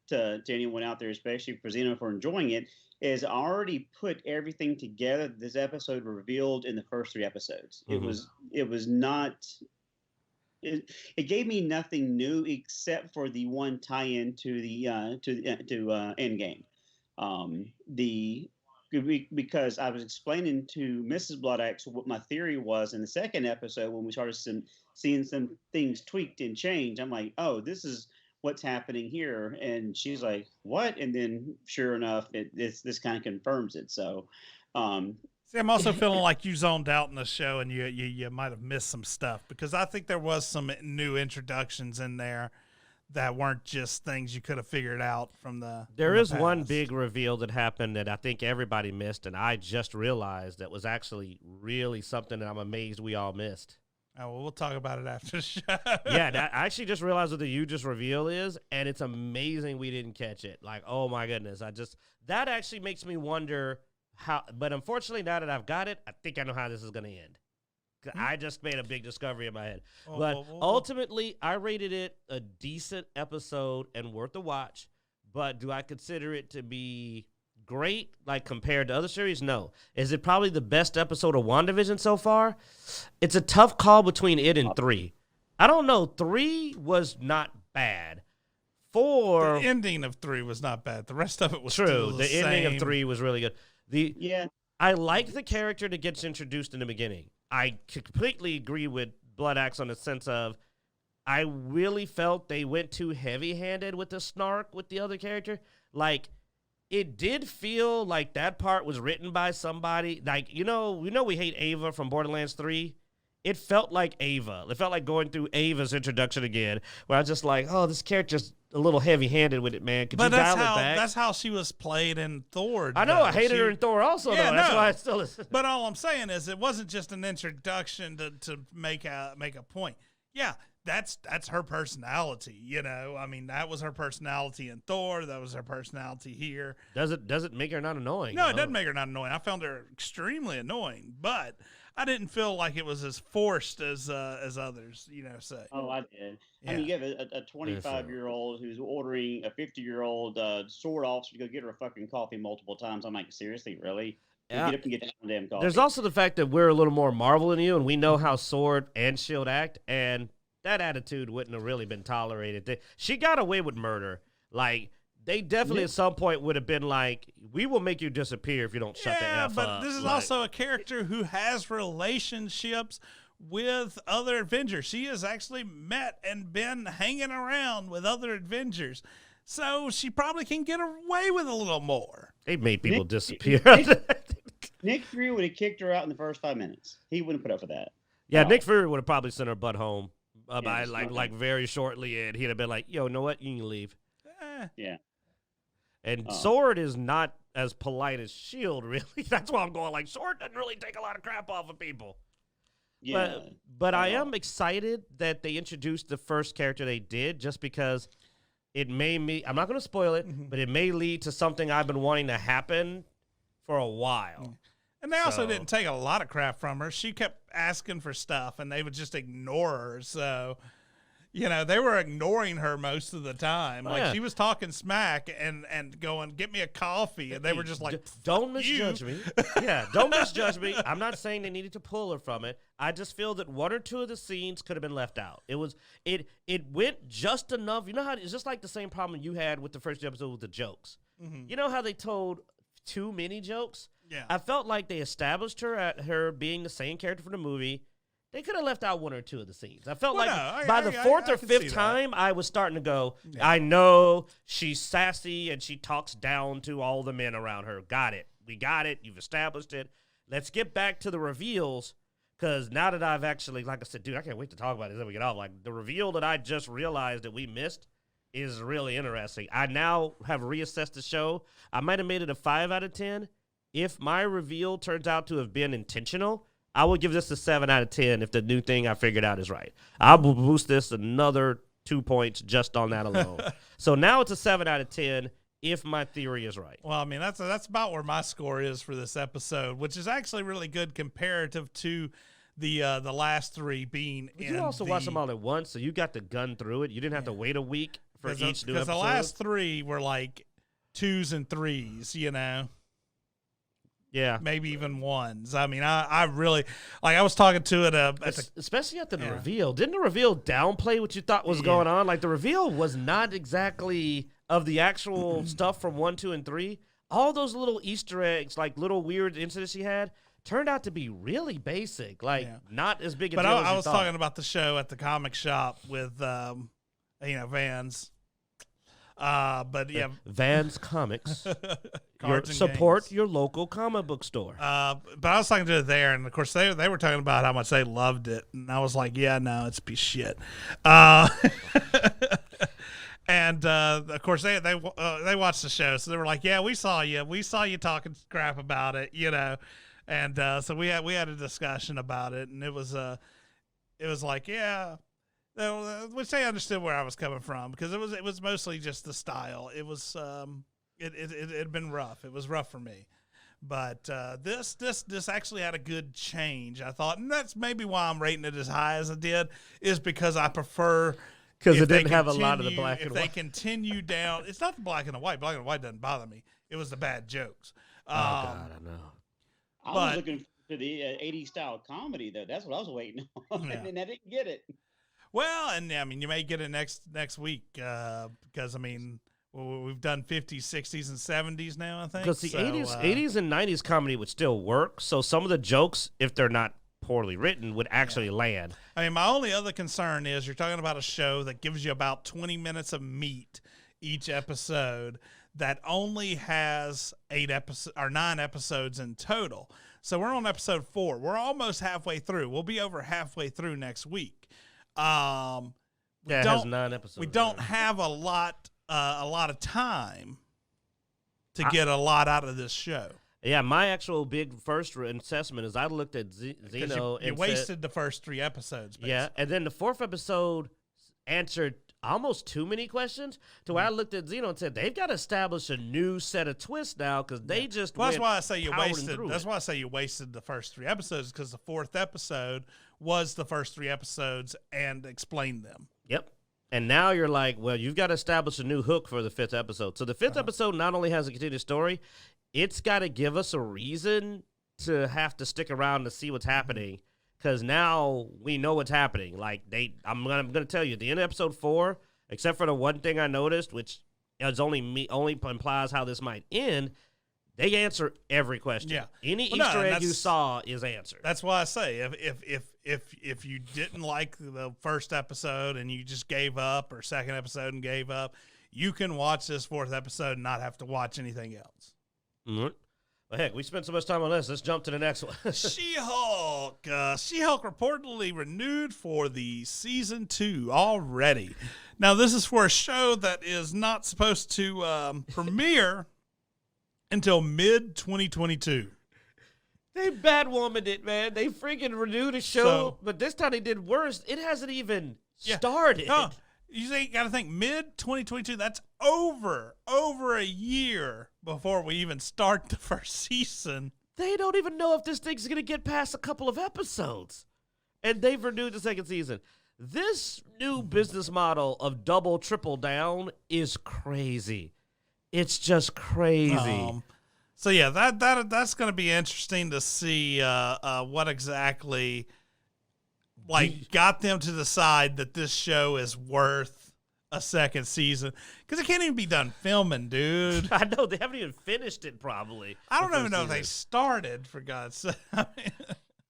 anyone out there, especially for Zeno for enjoying it, is I already put everything together that this episode revealed in the first 3 episodes. It was not. It gave me nothing new except for the one tie-in to the Endgame. Because I was explaining to Mrs. Bloodaxe what my theory was in the second episode when we started seeing some things tweaked and changed. I'm like, oh, this is what's happening here, and she's like, what? And then sure enough, this kind of confirms it. So see, I'm also feeling like you zoned out in the show, and you might have missed some stuff, because I think there was some new introductions in there that weren't just things you could have figured out from the. There is one big reveal that happened that I think everybody missed, and I just realized that was actually really something that I'm amazed we all missed. Oh, well, we'll talk about it after the show. Yeah, I actually just realized what the hugest reveal is, and it's amazing we didn't catch it. Like, oh my goodness, that actually makes me wonder how. But unfortunately, now that I've got it, I think I know how this is going to end. I just made a big discovery in my head. But ultimately, I rated it a decent episode and worth a watch. But do I consider it to be great, like compared to other series? No. Is it probably the best episode of WandaVision so far? It's a tough call between it and 3. I don't know. 3 was not bad. 4, the ending of 3 was not bad. The rest of it was true. Still the same. Ending of 3 was really good. I like the character that gets introduced in the beginning. I completely agree with Blood Axe on the sense of I really felt they went too heavy-handed with the snark with the other character. Like, it did feel like that part was written by somebody. Like, we hate Ava from Borderlands 3. It felt like Ava. It felt like going through Ava's introduction again, where I was just like, oh, this character's a little heavy-handed with it, man. Could you dial it back? That's how she was played in Thor. I know. I hated her in Thor also, though. That's why I still... But all I'm saying is it wasn't just an introduction to make a point. Yeah, that's her personality. I mean, that was her personality in Thor. That was her personality here. Does it make her not annoying? No, it doesn't make her not annoying. I found her extremely annoying, but I didn't feel like it was as forced as others, say. Oh, I did. Yeah. I mean, you have a 25-year-old who's ordering a 50-year-old sword officer to go get her a fucking coffee multiple times. I'm like, seriously, really? Get up and get that damn coffee. There's also the fact that we're a little more Marvel than you, and we know how Sword and Shield act, and that attitude wouldn't have really been tolerated. She got away with murder. Like, they definitely at some point would have been like, we will make you disappear if you don't shut the F up. Yeah, but this is also a character who has relationships with other Avengers. She has actually met and been hanging around with other Avengers. So she probably can get away with a little more. They made people disappear. Nick Fury would have kicked her out in the first 5 minutes. He wouldn't put up with that. Yeah, Nick Fury would have probably sent her butt home by okay. very shortly, and he'd have been like, yo, you know what? You can leave. Yeah. And Sword is not as polite as Shield, really. That's why I'm going like, Sword doesn't really take a lot of crap off of people. Yeah. But I am excited that they introduced the first character they did, just because it may me. I'm not going to spoil it, but it may lead to something I've been wanting to happen for a while. And they also didn't take a lot of crap from her. She kept asking for stuff, and they would just ignore her. So, they were ignoring her most of the time. She was talking smack and going, get me a coffee. And they were just like, don't misjudge me. Yeah, don't misjudge me. I'm not saying they needed to pull her from it. I just feel that one or two of the scenes could have been left out. It went just enough. You know how it's just like the same problem you had with the first episode with the jokes. Mm-hmm. You know how they told too many jokes? Yeah. I felt like they established her being the same character for the movie. They could have left out one or two of the scenes. I felt by the fourth or fifth time, I was starting to go, I know she's sassy and she talks down to all the men around her. Got it. We got it. You've established it. Let's get back to the reveals, because now that I've actually, like I said, dude, I can't wait to talk about it as we get off. Like, the reveal that I just realized that we missed is really interesting. I now have reassessed the show. I might have made it a 5 out of 10. If my reveal turns out to have been intentional, I will give this a 7 out of 10 if the new thing I figured out is right. I will boost this another 2 points just on that alone. So now it's a 7 out of 10 if my theory is right. Well, I mean, that's about where my score is for this episode, which is actually really good comparative to the last 3 being but you also watched them all at once, so you got to gun through it. You didn't have to wait a week for each new episode. Because the last 3 were like 2s and 3s, Yeah. Maybe even 1s. I mean, I really, I was talking to it. Especially after the reveal. Didn't the reveal downplay what you thought was going on? Like, the reveal was not exactly of the actual stuff from 1, 2, and 3. All those little Easter eggs, like little weird incidents she had, turned out to be really basic. Like, not as big a deal as you thought. But I was talking about the show at the comic shop with, Vans. But yeah, Vans Comics. Support your local comic book store. But I was talking to it there, and of course they were talking about how much they loved it, and I was like, yeah, no, it's a piece of shit. And of course they watched the show, so they were like, yeah, we saw you talking crap about it, and so we had a discussion about it, and it was like, yeah. Which they understood where I was coming from, because it was mostly just the style. It was it had been rough. It was rough for me, but this actually had a good change, I thought, and that's maybe why I'm rating it as high as I did, is because I prefer, because it didn't have a lot of the black and white. If they continue down, it's not the black and the white. Black and white doesn't bother me. It was the bad jokes. God, I know. I was looking for the 80s style comedy though. That's what I was waiting on, and I didn't get it. Well, and I mean, you may get it next week, because I mean, we've done 50s, 60s, and 70s now, I think. Because the 80s and 90s comedy would still work, so some of the jokes, if they're not poorly written, would actually land. I mean, my only other concern is you're talking about a show that gives you about 20 minutes of meat each episode that only has 9 episodes in total. So we're on episode 4. We're almost halfway through. We'll be over halfway through next week. It has 9 episodes. We don't have a lot of time to get a lot out of this show. Yeah, my actual big first assessment is I looked at Zeno you and wasted said, the first 3 episodes. Basically. yeah, and then the fourth episode answered almost too many questions to where I looked at Zeno and said they've got to establish a new set of twists now because they just Well, that's went why I say you powering wasted. through That's it. why I say you wasted the first 3 episodes because the 4th episode was the first 3 episodes and explained them. Yep. And now you're like, well, you've got to establish a new hook for the 5th episode. So the 5th episode not only has a continued story, it's got to give us a reason to have to stick around to see what's happening because now we know what's happening. Like I'm gonna tell you, the end of episode 4, except for the one thing I noticed, which is only implies how this might end. They answer every question. Yeah. Any Well, no, Easter and egg you saw is answered. That's why I say if you didn't like the first episode and you just gave up, or second episode and gave up, you can watch this 4th episode and not have to watch anything else. Mm-hmm. Well, heck, we spent so much time on this. Let's jump to the next one. She-Hulk. She-Hulk reportedly renewed for the season 2 already. Now, this is for a show that is not supposed to premiere until mid-2022. They Batwomaned it, man. They freaking renewed the show, but this time they did worse. It hasn't even started. No, you got to think mid-2022. That's over a year before we even start the first season. They don't even know if this thing's going to get past a couple of episodes. And they've renewed the second season. This new business model of double, triple down is crazy. It's just crazy. So yeah, that's going to be interesting to see what exactly got them to decide that this show is worth a second season, because it can't even be done filming, dude. I know they haven't even finished it. Probably I don't even know if they started. For God's sake.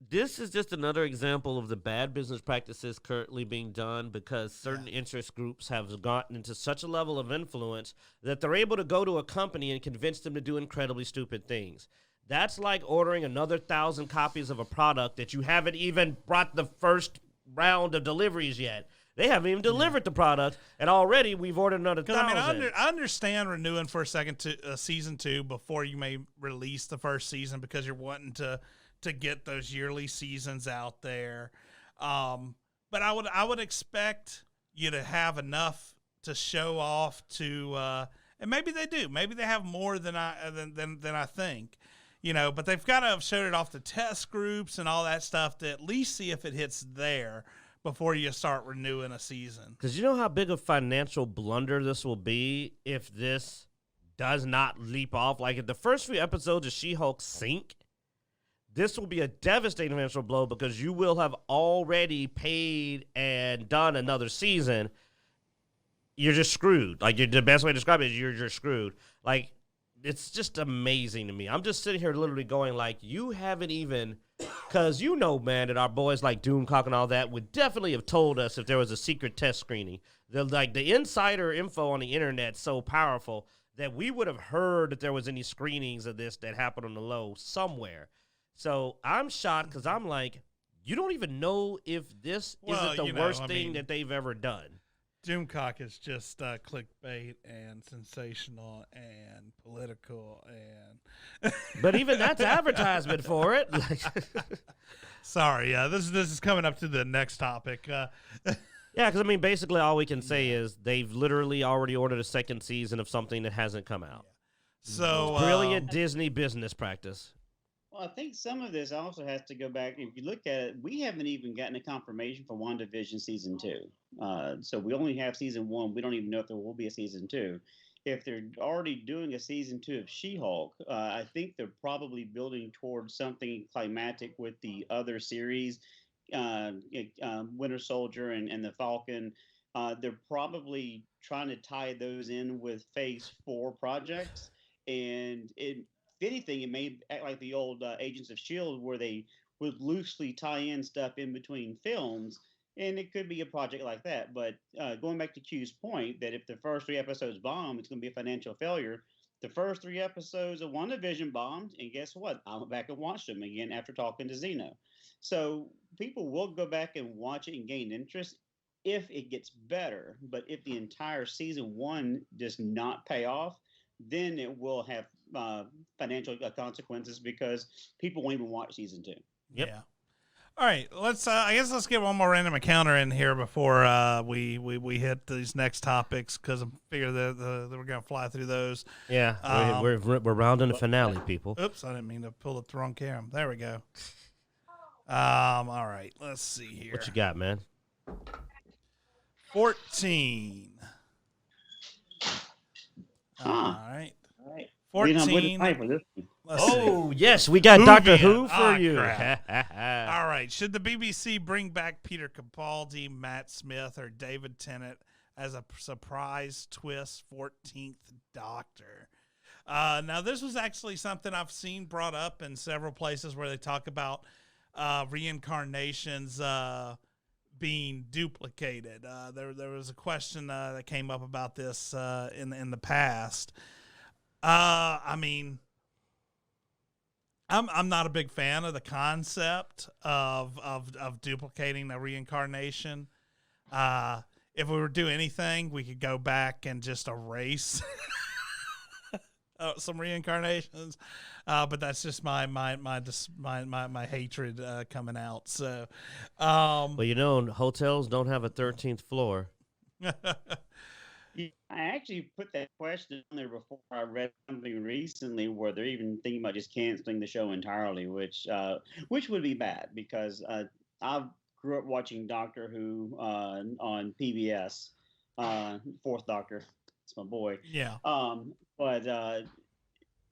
This is just another example of the bad business practices currently being done because certain interest groups have gotten into such a level of influence that they're able to go to a company and convince them to do incredibly stupid things. That's like ordering another 1,000 copies of a product that you haven't even brought the first round of deliveries yet. They haven't even delivered the product, and already we've ordered another 1,000. I mean, I understand renewing for a second season 2 before you may release the first season because you're wanting to get those yearly seasons out there. But I would expect you to have enough to show off to, and maybe they do. Maybe they have more than I think, but they've got to have showed it off to test groups and all that stuff to at least see if it hits there before you start renewing a season. Because you know how big a financial blunder this will be if this does not leap off? Like if the first few episodes of She-Hulk sink, this will be a devastating financial blow because you will have already paid and done another season. You're just screwed. Like the best way to describe it is you're just screwed. Like it's just amazing to me. I'm just sitting here literally going like, you haven't even, because man, that our boys like Doomcock and all that would definitely have told us if there was a secret test screening. The insider info on the internet so powerful that we would have heard that there was any screenings of this that happened on the low somewhere. So I'm shocked because I'm like, you don't even know if this isn't the worst thing that they've ever done. Doomcock is just clickbait and sensational and political and. But even that's advertisement for it. Sorry, this is coming up to the next topic. Yeah, because I mean, basically all we can say is they've literally already ordered a second season of something that hasn't come out. So brilliant Disney business practice. Well, I think some of this also has to go back. If you look at it, we haven't even gotten a confirmation for WandaVision season 2. So we only have season 1. We don't even know if there will be a season 2. If they're already doing a season 2 of She-Hulk, I think they're probably building towards something climatic with the other series, Winter Soldier and the Falcon. They're probably trying to tie those in with Phase 4 projects. And if anything, it may act like the old Agents of S.H.I.E.L.D. where they would loosely tie in stuff in between films, and it could be a project like that. But going back to Q's point, that if the first 3 episodes bomb, it's going to be a financial failure. The first 3 episodes of WandaVision bombed, and guess what? I went back and watched them again after talking to Zeno. So people will go back and watch it and gain interest if it gets better. But if the entire season 1 does not pay off, then it will have financial consequences because people won't even watch season 2. Yep. Yeah. All right, let's. I guess let's get one more random encounter in here before we hit these next topics because I figure that we're gonna fly through those. Yeah, we're rounding the finale, people. Oops, I didn't mean to pull up the wrong camera. There we go. All right, let's see here. What you got, man? 14. Huh. All right. All right. 14. Let's Oh, see. yes, we got Doctor Who for Ah, you. All right. Should the BBC bring back Peter Capaldi, Matt Smith, or David Tennant as a surprise twist 14th Doctor? Now, this was actually something I've seen brought up in several places where they talk about reincarnations being duplicated. There was a question that came up about this in the past. I mean, I'm not a big fan of the concept of duplicating a reincarnation. If we were to do anything, we could go back and just erase some reincarnations. But that's just my hatred coming out. So, Well, hotels don't have a 13th floor. Yeah, I actually put that question on there before I read something recently where they're even thinking about just canceling the show entirely, which would be bad because I grew up watching Doctor Who on PBS, Fourth Doctor. It's my boy. yeah. But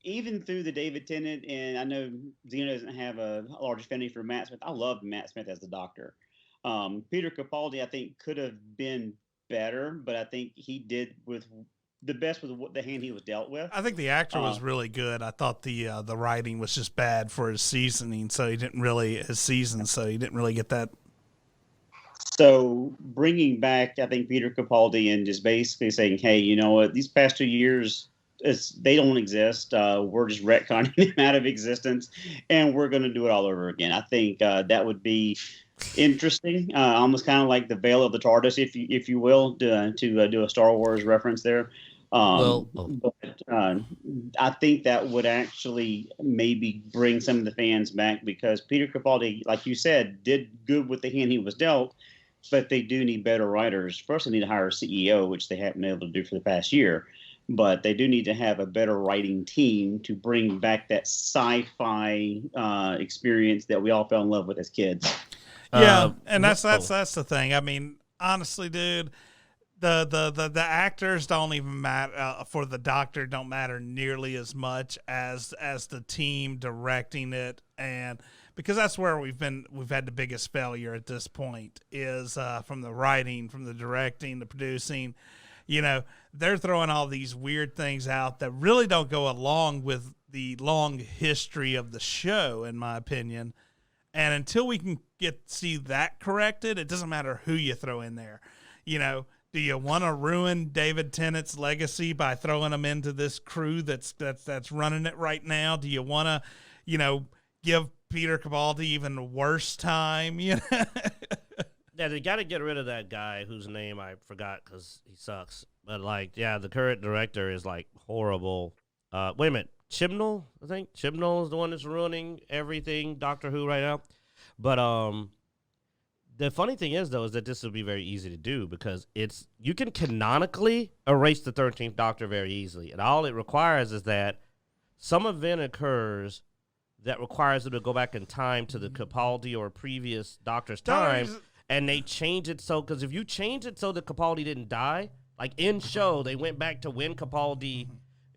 even through the David Tennant, and I know Zeno doesn't have a large affinity for Matt Smith. I loved Matt Smith as the Doctor. Peter Capaldi, I think, could have been better, but I think he did with the best with the hand he was dealt with. I think the actor was really good. I thought the writing was just bad for his seasoning, so he didn't really get that. So bringing back, I think, Peter Capaldi and just basically saying, hey, you know what, these past 2 years, they don't exist. We're just retconning them out of existence, and we're going to do it all over again. I think that would be interesting, almost kind of like the Veil of the TARDIS, if you will, to do a Star Wars reference there. But I think that would actually maybe bring some of the fans back because Peter Capaldi, like you said, did good with the hand he was dealt, but they do need better writers. First, they need to hire a CEO, which they haven't been able to do for the past year. But they do need to have a better writing team to bring back that sci-fi experience that we all fell in love with as kids. Yeah, and that's the thing. I mean, honestly, dude, the actors don't even matter for the Doctor. Don't matter nearly as much as the team directing it, and because that's where we've had the biggest failure at this point is from the writing, from the directing, the producing. You know, they're throwing all these weird things out that really don't go along with the long history of the show, in my opinion. And until we can see that corrected, it doesn't matter who you throw in there. You know, do you want to ruin David Tennant's legacy by throwing him into this crew that's running it right now? Do you want to, give Peter Capaldi even worse time? You know? Yeah, they got to get rid of that guy whose name I forgot because he sucks. But the current director is horrible. Wait a minute. Chibnall, I think. Chibnall is the one that's ruining everything Doctor Who right now. But the funny thing is, though, is that this will be very easy to do because you can canonically erase the 13th Doctor very easily. And all it requires is that some event occurs that requires them to go back in time to the Capaldi or previous Doctor's time, and they change it so, because if you change it so that Capaldi didn't die, like in show, they went back to when Capaldi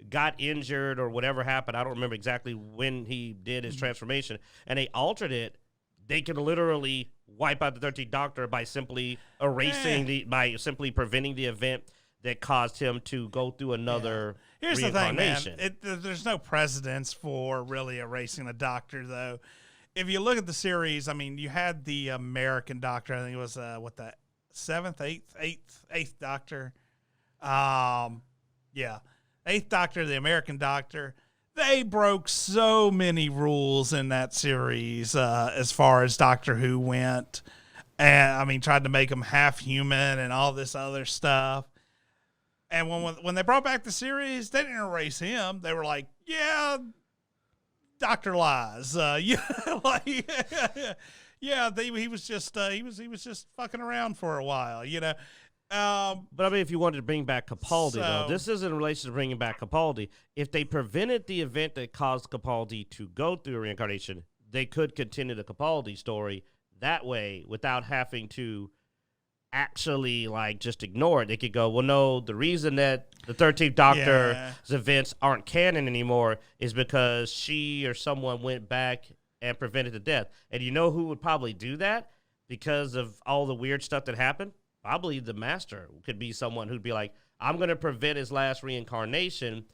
got injured or whatever happened. I don't remember exactly when he did his transformation, and they altered it. They can literally wipe out the 13th Doctor by simply by simply preventing the event that caused him to go through another Here's the thing, man. reincarnation. There's no precedence for really erasing a Doctor, though. If you look at the series, I mean, you had the American Doctor. I think it was the eighth Doctor. Eighth Doctor, the American Doctor. They broke so many rules in that series as far as Doctor Who went. And, I mean, tried to make him half human and all this other stuff. And when they brought back the series, they didn't erase him. They were like, yeah, Dr. Lies. Yeah, like, yeah, he was just fucking around for a while, you know. But I mean, if you wanted to bring back Capaldi, though, So- this is in relation to bringing back Capaldi. If they prevented the event that caused Capaldi to go through reincarnation, they could continue the Capaldi story that way without having to actually like just ignore it. They could go, well, no, the reason that the 13th Doctor's events aren't canon anymore is because she or someone went back and prevented the death. And you know who would probably do that because of all the weird stuff that happened? Probably the Master could be someone who'd be like, I'm going to prevent his last reincarnation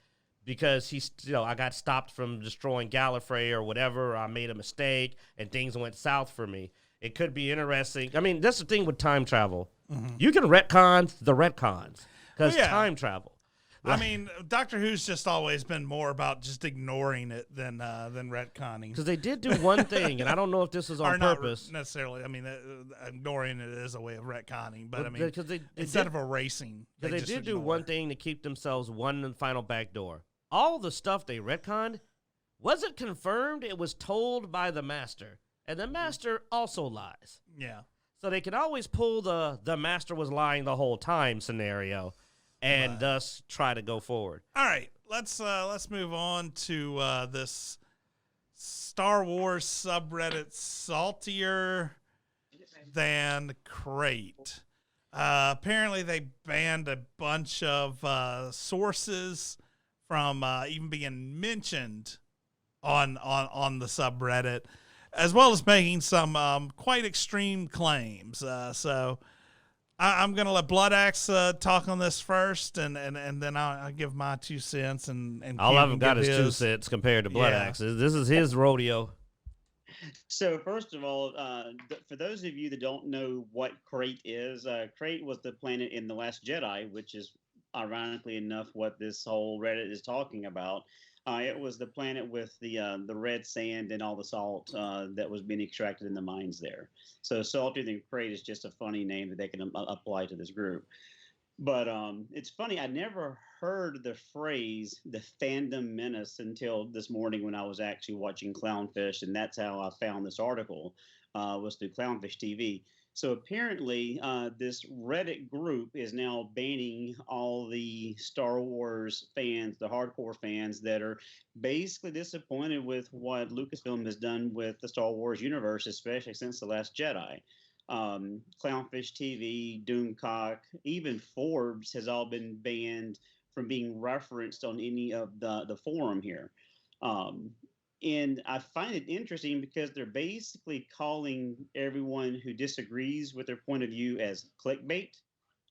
because he's, I got stopped from destroying Gallifrey or whatever. Or I made a mistake and things went south for me. It could be interesting. I mean, that's the thing with time travel. Mm-hmm. You can retcon the retcons because time travel. I mean, Doctor Who's just always been more about just ignoring it than retconning. Because they did do one thing, and I don't know if this is on or not purpose. necessarily. I mean, ignoring it is a way of retconning, but I mean, because they instead of erasing, they just did do ignore one it. thing to keep themselves one final back door. All the stuff they retconned wasn't confirmed. It was told by the Master, and the Master also lies. Yeah. So they can always pull the Master was lying the whole time scenario, and thus try to go forward. All right, let's move on to this Star Wars subreddit, Saltier Than Crate. Apparently, they banned a bunch of sources from even being mentioned on the subreddit, as well as making some quite extreme claims. So I'm going to let Blood Axe talk on this first, and then I'll give my 2 cents. And All Q of can them got give his 2 cents compared to Blood Yeah. Axe. This is his rodeo. So first of all, for those of you that don't know what Crate is, Crate was the planet in The Last Jedi, which is ironically enough what this whole Reddit is talking about. It was the planet with the red sand and all the salt that was being extracted in the mines there. So Saltier Than Crate is just a funny name that they can apply to this group. But it's funny, I never heard the phrase "the fandom menace" until this morning when I was actually watching Clownfish, and that's how I found this article, was through Clownfish TV. So apparently, this Reddit group is now banning all the Star Wars fans, the hardcore fans that are basically disappointed with what Lucasfilm has done with the Star Wars universe, especially since The Last Jedi. Clownfish TV, Doomcock, even Forbes has all been banned from being referenced on any of the forum here. And I find it interesting because they're basically calling everyone who disagrees with their point of view as clickbait,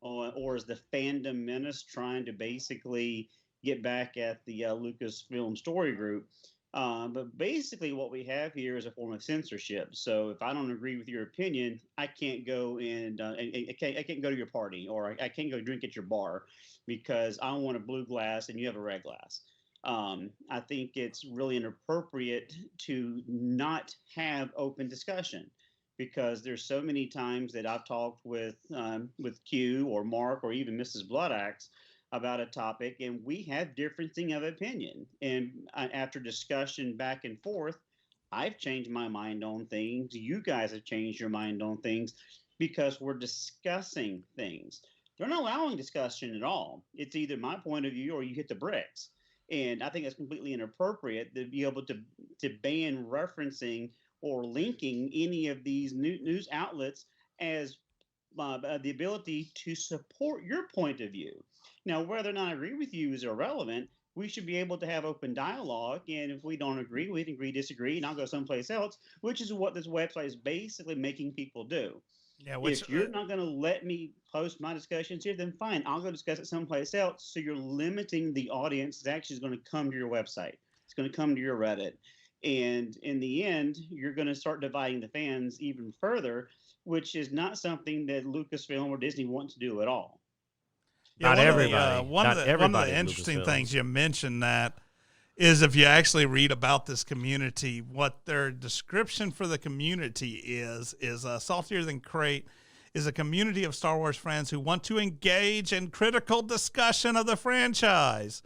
or as the fandom menace, trying to basically get back at the Lucasfilm story group. But basically what we have here is a form of censorship. So if I don't agree with your opinion, I can't go and I can't go to your party, or I can't go drink at your bar because I want a blue glass and you have a red glass. I think it's really inappropriate to not have open discussion, because there's so many times that I've talked with Q or Mark or even Mrs. Bloodaxe about a topic, and we have differencing of opinion. And after discussion back and forth, I've changed my mind on things. You guys have changed your mind on things because we're discussing things. They're not allowing discussion at all. It's either my point of view or you hit the bricks. And I think it's completely inappropriate to be able to ban referencing or linking any of these news outlets as the ability to support your point of view. Now, whether or not I agree with you is irrelevant. We should be able to have open dialogue, and if we don't agree, we can agree, disagree, and I'll go someplace else, which is what this website is basically making people do. Yeah, If you're not going to let me post my discussions here, then fine, I'll go discuss it someplace else. So you're limiting the audience that actually is going to come to your website. It's going to come to your Reddit. And in the end, you're going to start dividing the fans even further, which is not something that Lucasfilm or Disney want to do at all. Yeah, Not everybody. One of the in interesting Lucasfilm. things you mentioned that is, if you actually read about this community, what their description for the community is Saltier Than Crate is a community of Star Wars fans who want to engage in critical discussion of the franchise.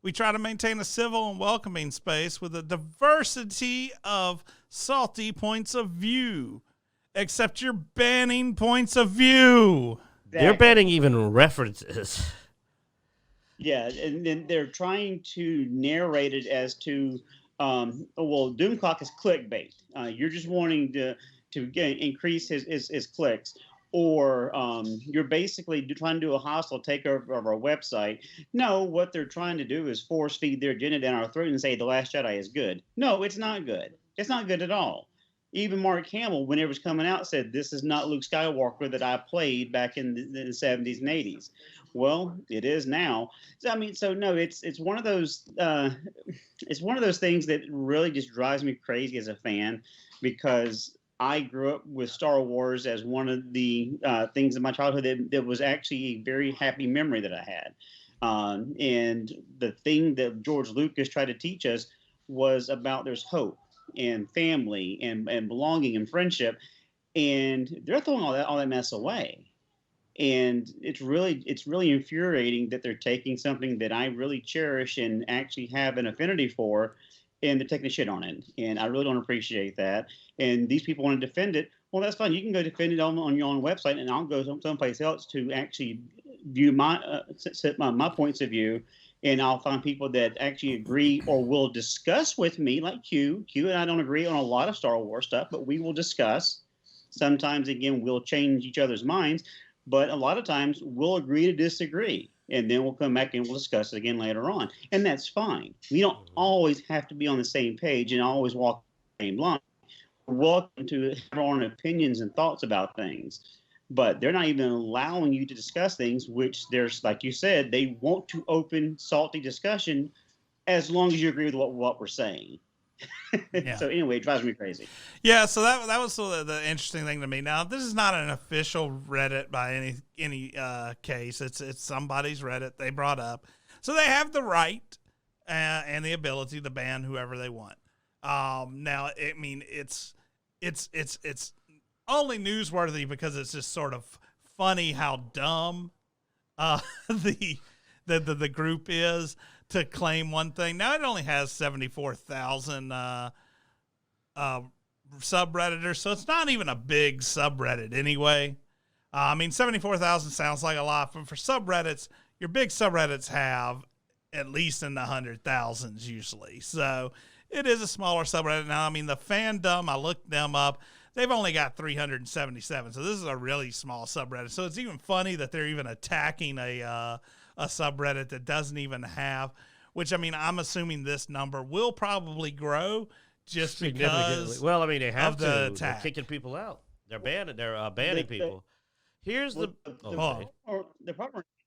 We try to maintain a civil and welcoming space with a diversity of salty points of view. Except you're banning points of view. They're banning even references. Yeah, and then they're trying to narrate it as to, Doomcock is clickbait. You're just wanting to increase his clicks, or you're basically trying to do a hostile takeover of our website. No, what they're trying to do is force feed their agenda down our throat and say The Last Jedi is good. No, it's not good. It's not good at all. Even Mark Hamill, when it was coming out, said this is not Luke Skywalker that I played back in the 70s and 80s. Well, it is now. So no, it's one of those things that really just drives me crazy as a fan, because I grew up with Star Wars as one of the things in my childhood that was actually a very happy memory that I had. And the thing that George Lucas tried to teach us was about there's hope and family and belonging and friendship, and they're throwing all that mess away. And it's really infuriating that they're taking something that I really cherish and actually have an affinity for, and they're taking a shit on it. And I really don't appreciate that. And these people want to defend it. Well, that's fine. You can go defend it on your own website, and I'll go someplace else to actually view my points of view. And I'll find people that actually agree or will discuss with me, like Q. Q and I don't agree on a lot of Star Wars stuff, but we will discuss. Sometimes, again, we'll change each other's minds, but a lot of times we'll agree to disagree. And then we'll come back and we'll discuss it again later on. And that's fine. We don't always have to be on the same page and always walk the same line. We're welcome to have our own opinions and thoughts about things. But they're not even allowing you to discuss things, which there's, like you said, they want to open salty discussion as long as you agree with what we're saying. Yeah. So anyway, it drives me crazy. Yeah, so that was sort of the interesting thing to me. Now, this is not an official Reddit by any case. It's somebody's Reddit they brought up. So they have the right and the ability to ban whoever they want. Now, I mean, it's only newsworthy because it's just sort of funny how dumb the group is to claim one thing. Now it only has 74,000 subredditors, so it's not even a big subreddit anyway. I mean, 74,000 sounds like a lot, but for subreddits, your big subreddits have at least in the 100,000s usually. So it is a smaller subreddit. Now, I mean, the fandom, I looked them up. They've only got 377, so this is a really small subreddit. So it's even funny that they're even attacking a subreddit that doesn't even have, which, I mean, I'm assuming this number will probably grow just because. Well, I mean, they have to. They're kicking people out. They're banning people. Here's the problem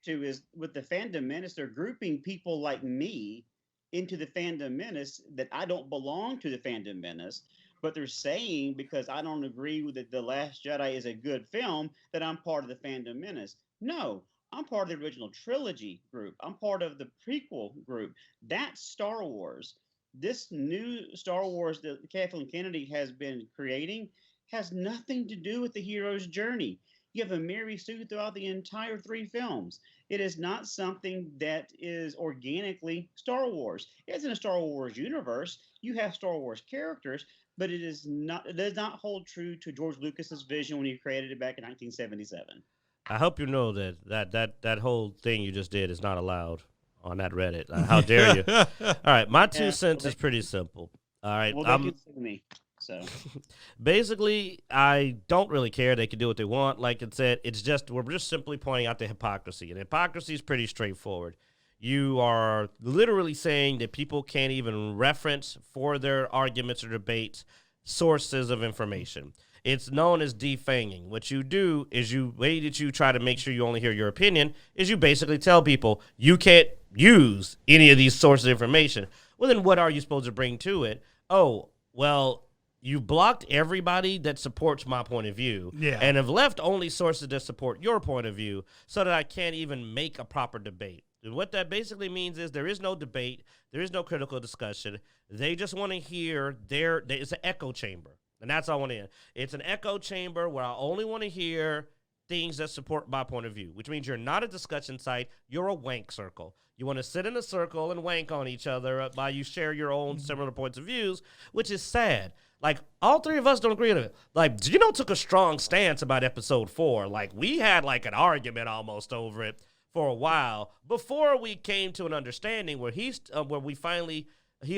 too is with the Fandom Menace, they're grouping people like me into the Fandom Menace that I don't belong to the Fandom Menace. But they're saying because I don't agree with The Last Jedi is a good film that I'm part of the Fandom Menace. No, I'm part of the original trilogy group. I'm part of the prequel group. That's Star Wars. This new Star Wars that Kathleen Kennedy has been creating has nothing to do with the hero's journey. You have a Mary Sue throughout the entire 3 films. It is not something that is organically Star Wars. It's in a Star Wars universe. You have Star Wars characters, but it does not hold true to George Lucas's vision when he created it back in 1977. I hope you know that whole thing you just did is not allowed on that Reddit. How dare you? All right, my 2 cents is pretty simple. All right, well, they can sue me. So basically, I don't really care. They can do what they want. Like it said, we're just simply pointing out the hypocrisy, and hypocrisy is pretty straightforward. You are literally saying that people can't even reference for their arguments or debates sources of information. It's known as defanging. What you do is you try to make sure you only hear your opinion, is you basically tell people you can't use any of these sources of information. Well, then what are you supposed to bring to it? Oh, well, you blocked everybody that supports my point of view and have left only sources that support your point of view so that I can't even make a proper debate. And what that basically means is there is no debate. There is no critical discussion. They just want to hear it's an echo chamber. And that's all I want to hear. It's an echo chamber where I only want to hear things that support my point of view, which means you're not a discussion site, you're a wank circle. You want to sit in a circle and wank on each other while you share your own similar points of views, which is sad. Like, all three of us don't agree on it. Like, Gino took a strong stance about episode 4. Like, we had, like, an argument almost over it for a while before we came to an understanding where he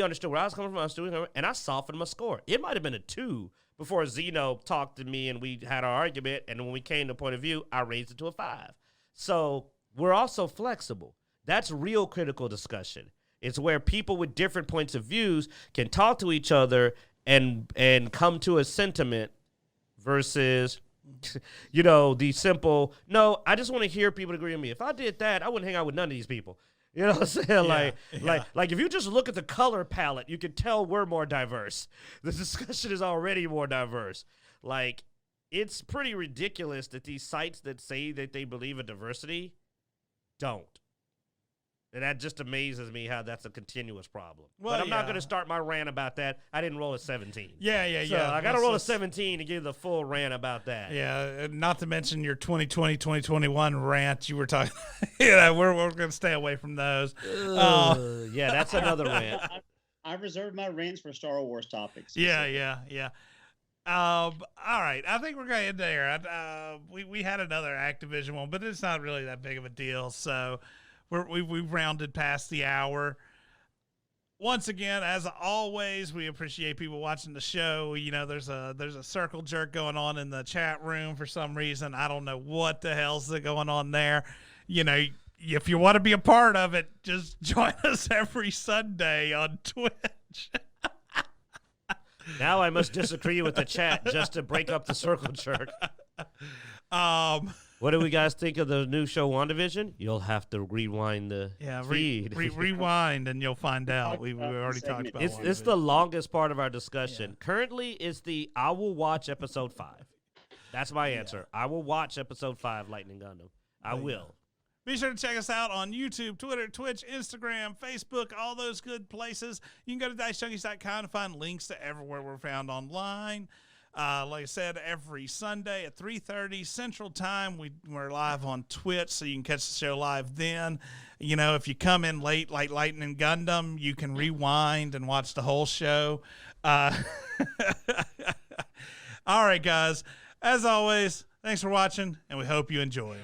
understood where I was coming from, I was doing, and I softened my score. It might have been a 2 before Zeno talked to me and we had our argument, and when we came to a point of view, I raised it to a 5. So we're also flexible. That's real critical discussion. It's where people with different points of views can talk to each other and come to a sentiment versus, you know, the simple, no, I just want to hear people agree with me. If I did that, I wouldn't hang out with none of these people. You know what I'm saying? Like if you just look at the color palette, you can tell we're more diverse. The discussion is already more diverse. Like, it's pretty ridiculous that these sites that say that they believe in diversity don't. And that just amazes me how that's a continuous problem. Well, but I'm not going to start my rant about that. I didn't roll a 17. Yeah. So I got to roll a 17 to give the full rant about that. Yeah, not to mention your 2020, 2021 rant you were talking. Yeah, we're going to stay away from those. Yeah, that's another rant. I reserved my rants for Star Wars topics. Yeah. All right, I think we're going to end there. We had another Activision one, but it's not really that big of a deal. So we've rounded past the hour. Once again, as always, we appreciate people watching the show. You know, there's a circle jerk going on in the chat room for some reason. I don't know what the hell's going on there. You know, if you want to be a part of it, just join us every Sunday on Twitch. Now I must disagree with the chat just to break up the circle jerk. What do we guys think of the new show WandaVision? You'll have to rewind the feed. Rewind and you'll find out. We already talked about it. It's the longest part of our discussion. Yeah. Currently, it's the I will watch episode 5. That's my answer. I will watch episode 5, Lightning Gundam. I will. Be sure to check us out on YouTube, Twitter, Twitch, Instagram, Facebook, all those good places. You can go to Dicejunkies.com to find links to everywhere we're found online. Like I said, every Sunday at 3:30 Central Time, we're live on Twitch, so you can catch the show live then. You know, if you come in late like Lightning Gundam, you can rewind and watch the whole show. All right, guys. As always, thanks for watching, and we hope you enjoy.